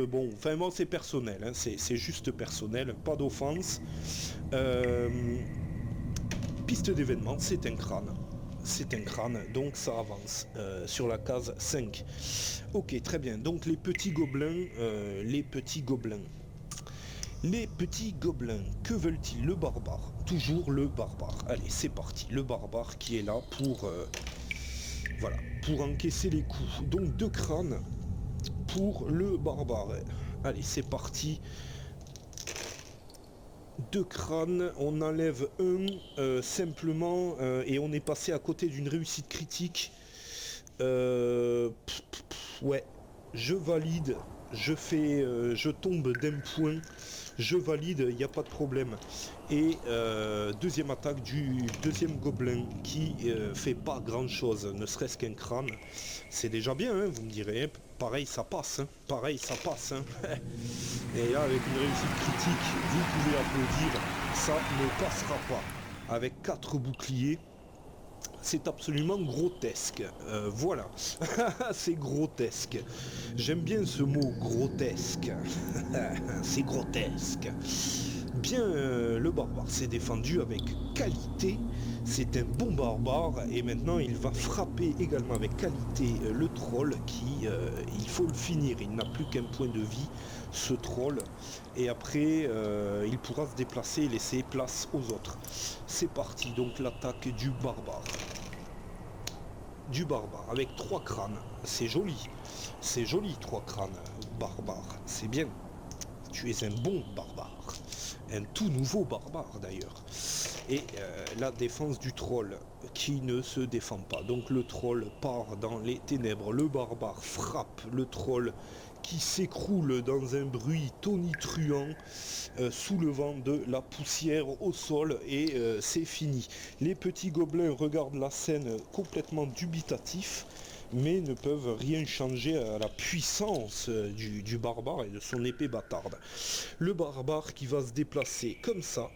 Bon, c'est personnel, hein, c'est juste personnel, pas d'offense. Piste d'événement, c'est un crâne. C'est un crâne, donc ça avance sur la case 5. Ok, très bien. Donc les petits gobelins, que veulent-ils? Le barbare, toujours le barbare. Allez, c'est parti. Le barbare qui est là pour, voilà, pour encaisser les coups. Donc 2 crânes pour le barbare. Allez, c'est parti. 2 crânes, on enlève un simplement et on est passé à côté d'une réussite critique. Ouais, je valide, je tombe d'un point, je valide, il n'y a pas de problème. Et deuxième attaque du deuxième gobelin qui fait pas grand chose, ne serait-ce qu'un crâne. C'est déjà bien, hein, vous me direz, hein. Pareil ça passe, hein. Et là avec une réussite critique, vous pouvez applaudir, ça ne passera pas. Avec 4 boucliers, c'est absolument grotesque. Voilà, c'est grotesque. J'aime bien ce mot grotesque. C'est grotesque. Bien, le barbare s'est défendu avec qualité. C'est un bon barbare et maintenant il va frapper également avec qualité le troll qui, il faut le finir. Il n'a plus qu'un point de vie, ce troll. Et après, il pourra se déplacer et laisser place aux autres. C'est parti, donc l'attaque du barbare. Avec 3 crânes. C'est joli, 3 crânes. Barbare, c'est bien. Tu es un bon barbare. Un tout nouveau barbare d'ailleurs. Et la défense du troll qui ne se défend pas. Donc le troll part dans les ténèbres. Le barbare frappe le troll qui s'écroule dans un bruit tonitruant, soulevant de la poussière au sol, et c'est fini. Les petits gobelins regardent la scène complètement dubitatifs, mais ne peuvent rien changer à la puissance du barbare et de son épée bâtarde. Le barbare qui va se déplacer comme ça,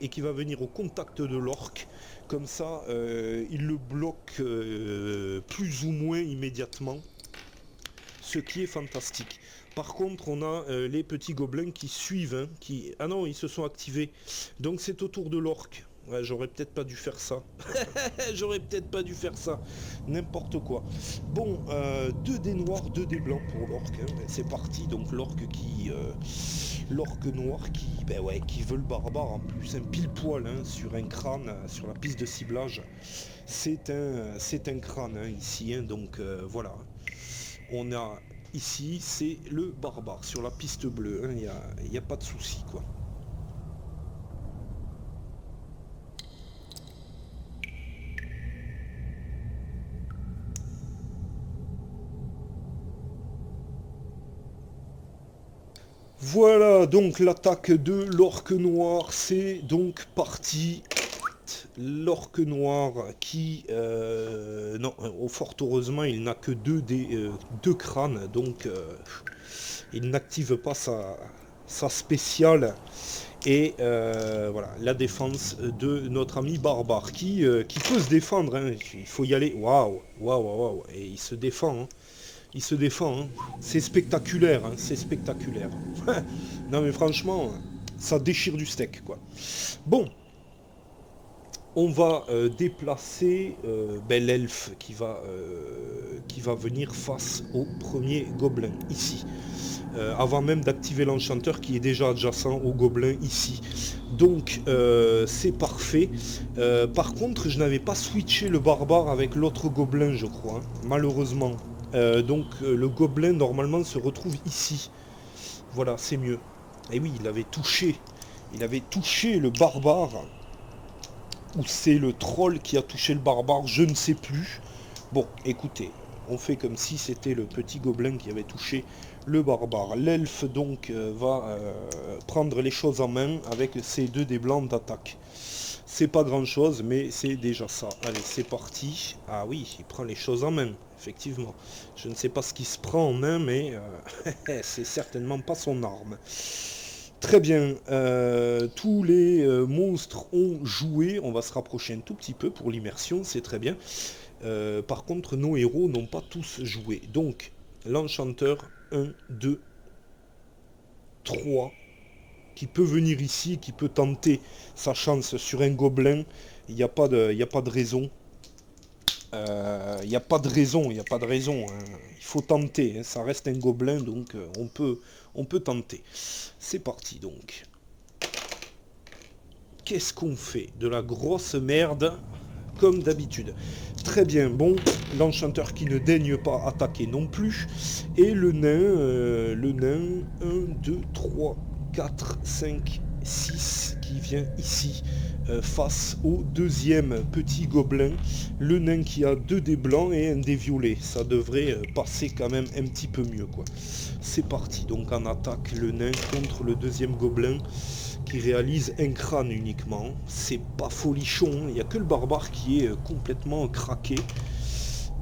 et qui va venir au contact de l'orque, comme ça il le bloque plus ou moins immédiatement, ce qui est fantastique. Par contre, on a les petits gobelins qui suivent, hein, qui... Ah non, ils se sont activés. Donc c'est au tour de l'orque. Ouais, j'aurais peut-être pas dû faire ça. J'aurais peut-être pas dû faire ça. N'importe quoi. Bon, 2 dés noirs, 2 dés blancs pour l'orque. Hein. C'est parti. Donc l'orque qui... l'orque noir qui, ben ouais, qui veut le barbare en plus. Un pile poil hein, sur un crâne, sur la piste de ciblage. C'est un crâne hein, ici. Hein, donc voilà. On a... Ici, c'est le barbare sur la piste bleue. Il n'y a pas de souci, quoi. Voilà, donc l'attaque de l'orque noir, c'est donc parti. L'orque noir qui... non, fort heureusement, il n'a que deux crânes, donc il n'active pas sa spéciale. Et voilà, la défense de notre ami barbare, qui peut se défendre, hein. Il faut y aller, waouh, waouh, waouh, et il se défend, hein. Il se défend, hein. C'est spectaculaire, hein. C'est spectaculaire. Non mais franchement, ça déchire du steak, quoi. Bon, on va déplacer l'elfe qui va venir face au premier gobelin, ici. Avant même d'activer l'enchanteur qui est déjà adjacent au gobelin ici. Donc c'est parfait. Par contre, je n'avais pas switché le barbare avec l'autre gobelin, je crois, hein, malheureusement. Donc le gobelin normalement se retrouve ici. Voilà, c'est mieux. Et oui, il avait touché le barbare. Ou c'est le troll qui a touché le barbare, je ne sais plus. Bon, écoutez, on fait comme si c'était le petit gobelin qui avait touché le barbare. L'elfe donc va prendre les choses en main avec ses 2 dés blancs d'attaque. C'est pas grand chose, mais c'est déjà ça. Allez, c'est parti. Ah oui, il prend les choses en main, effectivement. Je ne sais pas ce qu'il se prend en main, mais c'est certainement pas son arme. Très bien, tous les monstres ont joué, on va se rapprocher un tout petit peu pour l'immersion, c'est très bien. Par contre, nos héros n'ont pas tous joué. Donc, l'enchanteur 1, 2, 3, qui peut venir ici, qui peut tenter sa chance sur un gobelin, il n'y a pas de raison. Il n'y a pas de raison, hein. Il faut tenter, hein. Ça reste un gobelin, donc on peut tenter. C'est parti donc. Qu'est-ce qu'on fait? De la grosse merde, comme d'habitude. Très bien, bon, l'enchanteur qui ne daigne pas attaquer non plus. Et le nain, 1, 2, 3, 4, 5, 6, qui vient ici. Face au deuxième petit gobelin, le nain qui a 2 dés blancs et un dé violet. Ça devrait passer quand même un petit peu mieux, quoi. C'est parti, donc en attaque le nain contre le deuxième gobelin qui réalise un crâne uniquement. C'est pas folichon, il n'y a que le barbare qui est complètement craqué.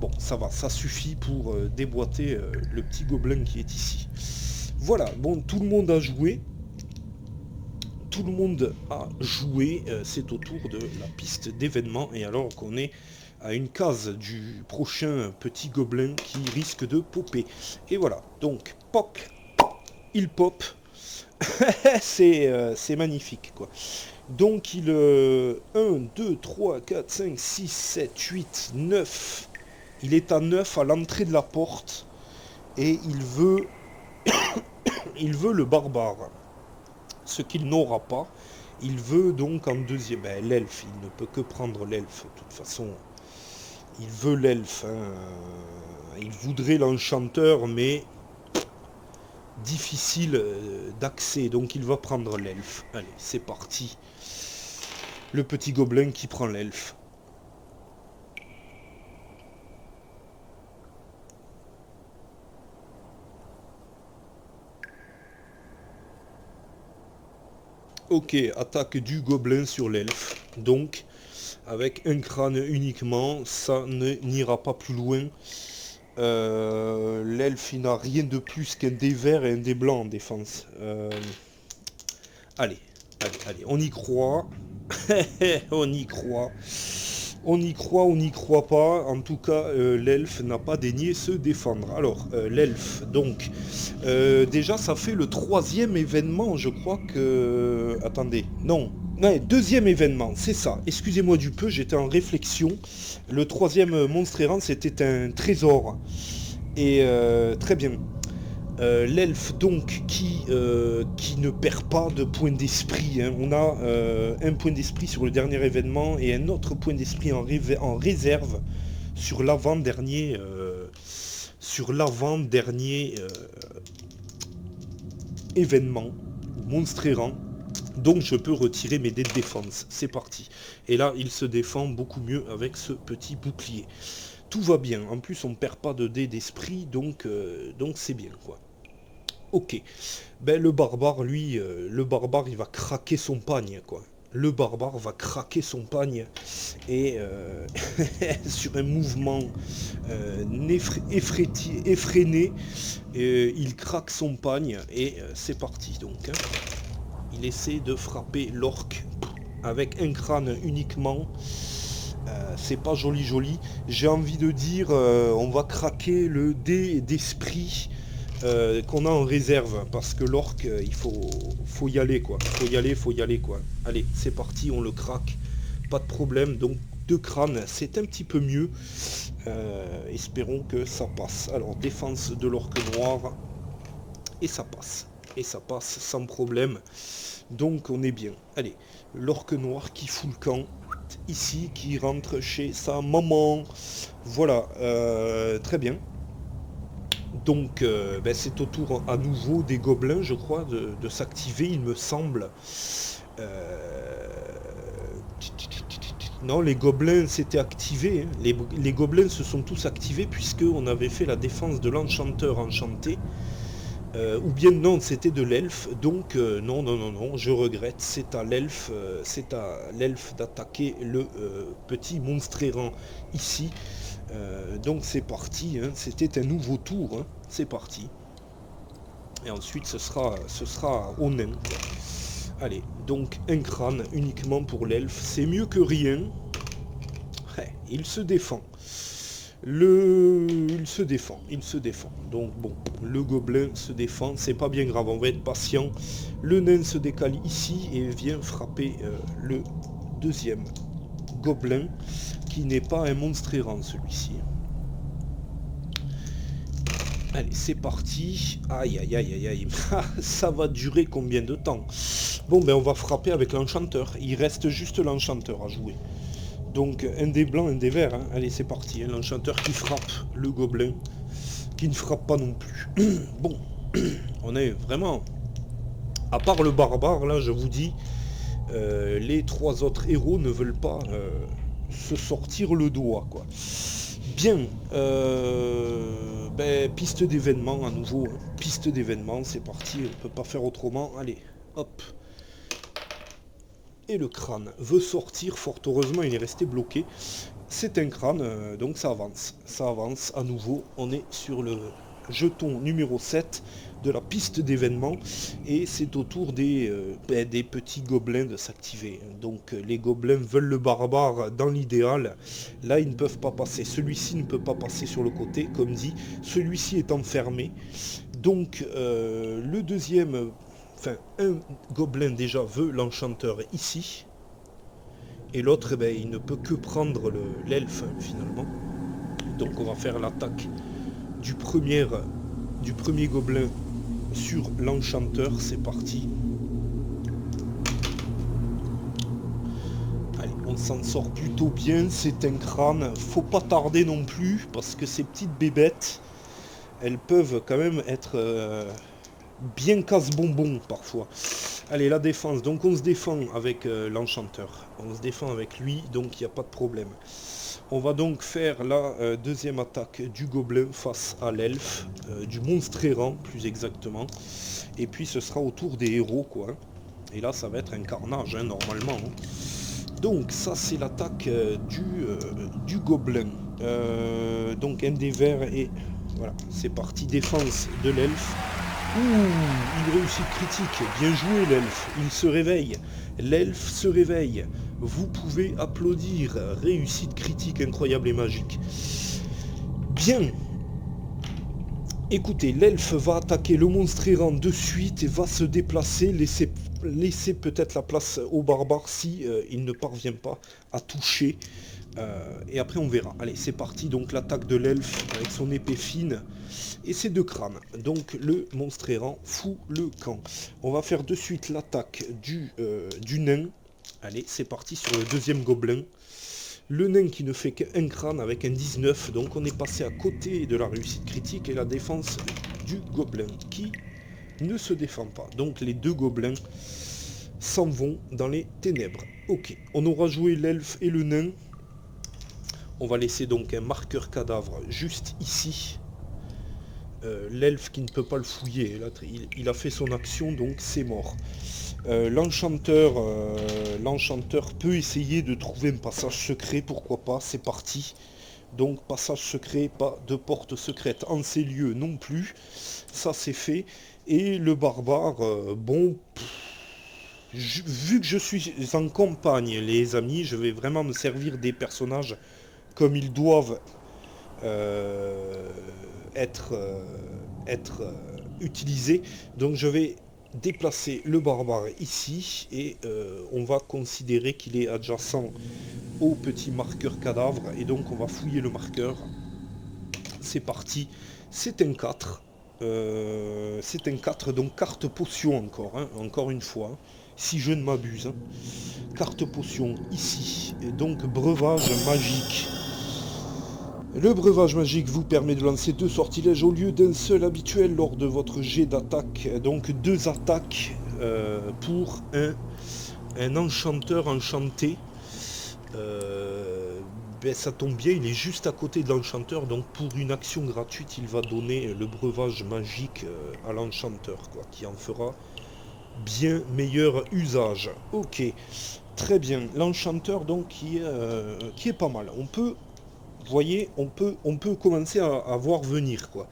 Bon, ça va, ça suffit pour déboîter le petit gobelin qui est ici. Voilà, bon, tout le monde a joué. Tout le monde a joué, c'est au tour de la piste d'événements, et alors qu'on est à une case du prochain petit gobelin qui risque de popper. Et voilà, donc, poc, il pop, c'est magnifique, quoi. Donc il... 1, 2, 3, 4, 5, 6, 7, 8, 9, il est à 9 à l'entrée de la porte, et il veut le barbare. Ce qu'il n'aura pas, il veut donc en deuxième... l'elfe, il ne peut que prendre l'elfe, de toute façon. Il veut l'elfe, hein. Il voudrait l'enchanteur, mais difficile d'accès, donc il va prendre l'elfe. Allez, c'est parti. le petit gobelin qui prend l'elfe. Ok, attaque du gobelin sur l'elfe. Donc, avec un crâne uniquement, ça n'ira pas plus loin. L'elfe, il n'a rien de plus qu'un dé vert et un dé blanc en défense. Allez, allez, on y croit. On y croit. On y croit, on n'y croit pas. En tout cas, l'elfe n'a pas daigné se défendre. Alors, l'elfe, donc, déjà, ça fait le 3e événement, je crois que... Attendez, non. Ouais, 2e événement, c'est ça. Excusez-moi du peu, j'étais en réflexion. Le 3e monstre errant, c'était un trésor. Et très bien. L'elfe donc qui ne perd pas de point d'esprit. Hein. On a un point d'esprit sur le dernier événement et un autre point d'esprit en réserve sur l'avant-dernier événement, monstre errant. Donc je peux retirer mes dés de défense. C'est parti. Et là, il se défend beaucoup mieux avec ce petit bouclier. Tout va bien. En plus, on ne perd pas de dés d'esprit, donc c'est bien, quoi. Ok. Ben, le barbare, lui, il va craquer son pagne, quoi. Le barbare va craquer son pagne et sur un mouvement effréné, il craque son pagne et c'est parti donc. Hein. Il essaie de frapper l'orque avec un crâne uniquement. C'est pas joli. J'ai envie de dire, on va craquer le dé d'esprit qu'on a en réserve, parce que l'orque, il faut y aller, quoi. Faut y aller, quoi. Allez, c'est parti, on le craque. Pas de problème, donc 2 crânes, c'est un petit peu mieux. Espérons que ça passe. Alors, défense de l'orque noir, et ça passe. Et ça passe sans problème. Donc, on est bien. Allez, l'orque noir qui fout le camp. Ici, qui rentre chez sa maman. Voilà, très bien. Donc ben, c'est au tour à nouveau des gobelins, je crois, de s'activer, il me semble. Non, les gobelins s'étaient activés. Hein. Les gobelins se sont tous activés puisqu'on avait fait la défense de l'enchanteur enchanté. Ou bien non, c'était de l'elfe. Donc non, je regrette. C'est à l'elfe d'attaquer le petit monstre errant ici. Donc c'est parti, hein. C'était un nouveau tour, hein. C'est parti. Et ensuite ce sera au nain. Allez, donc un crâne uniquement pour l'elfe, c'est mieux que rien. Ouais, il se défend. Il se défend. Donc bon, le gobelin se défend, c'est pas bien grave, on va être patient. Le nain se décale ici et vient frapper le 2e gobelin, qui n'est pas un monstre errant celui-ci. Allez, c'est parti. Aïe. Ça va durer combien de temps? Bon, ben on va frapper avec l'enchanteur. Il reste juste l'enchanteur à jouer. Donc un dé blanc, un dé vert. Hein. Allez, c'est parti. Hein. L'enchanteur qui frappe le gobelin, qui ne frappe pas non plus. Bon, on est vraiment... À part le barbare, là, je vous dis, les 3 autres héros ne veulent pas se sortir le doigt, quoi. Bien, ben, piste d'événement à nouveau. Hein. Piste d'événement, c'est parti, on ne peut pas faire autrement. Allez, hop. Et le crâne veut sortir, fort heureusement il est resté bloqué. C'est un crâne, donc ça avance. Ça avance à nouveau, on est sur le jeton numéro 7 de la piste d'événement. Et c'est au tour des petits gobelins de s'activer. Donc les gobelins veulent le barbare dans l'idéal. Là ils ne peuvent pas passer. Celui-ci ne peut pas passer sur le côté, comme dit. Celui-ci est enfermé. Donc le deuxième... Enfin, un gobelin déjà veut l'enchanteur ici. Et l'autre, ben, il ne peut que prendre l'elfe, finalement. Donc on va faire l'attaque du premier gobelin sur l'enchanteur. C'est parti. Allez, on s'en sort plutôt bien. C'est un crâne. Faut pas tarder non plus, parce que ces petites bébêtes, elles peuvent quand même être... bien casse-bonbon parfois. Allez, la défense. Donc on se défend avec l'enchanteur. On se défend avec lui, donc il n'y a pas de problème. On va donc faire la deuxième attaque du gobelin face à l'elfe, du monstre errant plus exactement. Et puis ce sera au tour des héros, quoi. Et là, ça va être un carnage, hein, normalement. Donc ça, c'est l'attaque du gobelin. Donc un des verts et... Voilà, c'est parti, défense de l'elfe. Ouh, une réussite critique. Bien joué l'elfe. Il se réveille. L'elfe se réveille. Vous pouvez applaudir. Réussite critique incroyable et magique. Bien. Écoutez, l'elfe va attaquer le monstre errant de suite et va se déplacer. Laisser peut-être la place au barbare si il ne parvient pas à toucher. Et après on verra. Allez, c'est parti. Donc l'attaque de l'elfe avec son épée fine. Et ses deux crânes. Donc le monstre errant fout le camp. On va faire de suite l'attaque du nain. Allez, c'est parti sur le deuxième gobelin. Le nain qui ne fait qu'un crâne avec un 19. Donc on est passé à côté de la réussite critique et la défense du gobelin qui ne se défend pas. Donc les deux gobelins s'en vont dans les ténèbres. Ok, on aura joué l'elfe et le nain. On va laisser donc un marqueur cadavre juste ici. L'elfe qui ne peut pas le fouiller, là, il a fait son action, donc c'est mort. L'enchanteur peut essayer de trouver un passage secret, pourquoi pas, c'est parti. Donc passage secret, pas de porte secrète en ces lieux non plus, ça c'est fait. Et le barbare, bon, vu que je suis en campagne les amis, je vais vraiment me servir des personnages comme ils doivent être utilisés. Donc je vais déplacer le barbare ici et on va considérer qu'il est adjacent au petit marqueur cadavre et donc on va fouiller le marqueur. C'est parti, c'est un 4. C'est un 4, donc carte potion encore, hein, encore une fois, hein, si je ne m'abuse. Hein. Carte potion ici, et donc breuvage magique. Le breuvage magique vous permet de lancer 2 sortilèges au lieu d'un seul habituel lors de votre jet d'attaque. Donc 2 attaques pour un enchanteur enchanté. Ben, ça tombe bien, il est juste à côté de l'enchanteur, donc pour une action gratuite, il va donner le breuvage magique à l'enchanteur, quoi, qui en fera bien meilleur usage. Ok, très bien. L'enchanteur, donc, qui est pas mal. On peut, vous voyez, on peut commencer à voir venir, quoi.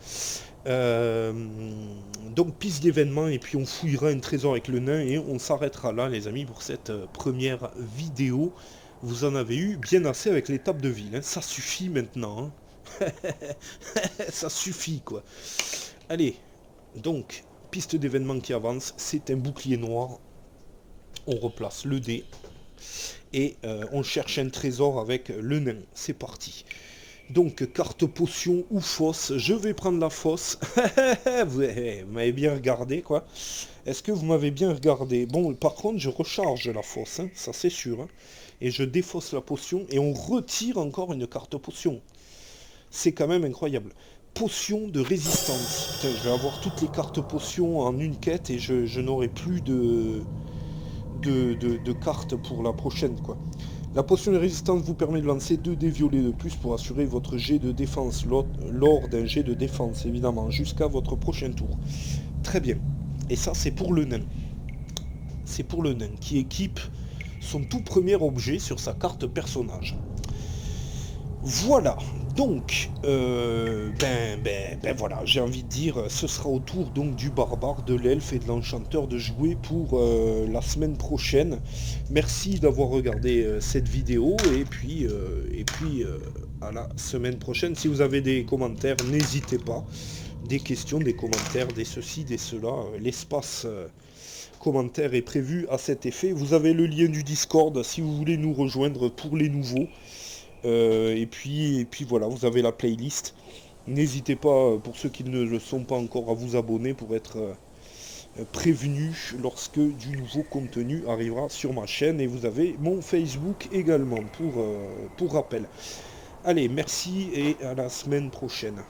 Donc piste d'événements et puis on fouillera un trésor avec le nain et on s'arrêtera là les amis pour cette première vidéo. Vous en avez eu bien assez avec l'étape de ville, hein. Ça suffit maintenant, hein. Ça suffit quoi. Allez, donc piste d'événements qui avance, c'est un bouclier noir. On replace le dé et on cherche un trésor avec le nain, c'est parti. Donc, carte potion ou fosse. Je vais prendre la fosse. Vous m'avez bien regardé, quoi. Est-ce que vous m'avez bien regardé? Bon, par contre, je recharge la fosse, hein, ça c'est sûr. Hein. Et je défausse la potion et on retire encore une carte potion. C'est quand même incroyable. Potion de résistance. Putain, je vais avoir toutes les cartes potions en une quête et je n'aurai plus de cartes pour la prochaine, quoi. La potion de résistance vous permet de lancer 2 dés violets de plus pour assurer votre jet de défense lors d'un jet de défense, évidemment, jusqu'à votre prochain tour. Très bien. Et ça, c'est pour le nain. C'est pour le nain, qui équipe son tout premier objet sur sa carte personnage. Voilà. Donc, voilà, j'ai envie de dire, ce sera au tour donc du barbare, de l'elfe et de l'enchanteur de jouer pour la semaine prochaine. Merci d'avoir regardé cette vidéo et puis à la semaine prochaine. Si vous avez des commentaires, n'hésitez pas. Des questions, des commentaires, des ceci, des cela. L'espace commentaire est prévu à cet effet. Vous avez le lien du Discord si vous voulez nous rejoindre pour les nouveaux. Et puis voilà, vous avez la playlist. N'hésitez pas, pour ceux qui ne le sont pas encore, à vous abonner pour être prévenus lorsque du nouveau contenu arrivera sur ma chaîne. Et vous avez mon Facebook également pour rappel. Allez, merci et à la semaine prochaine.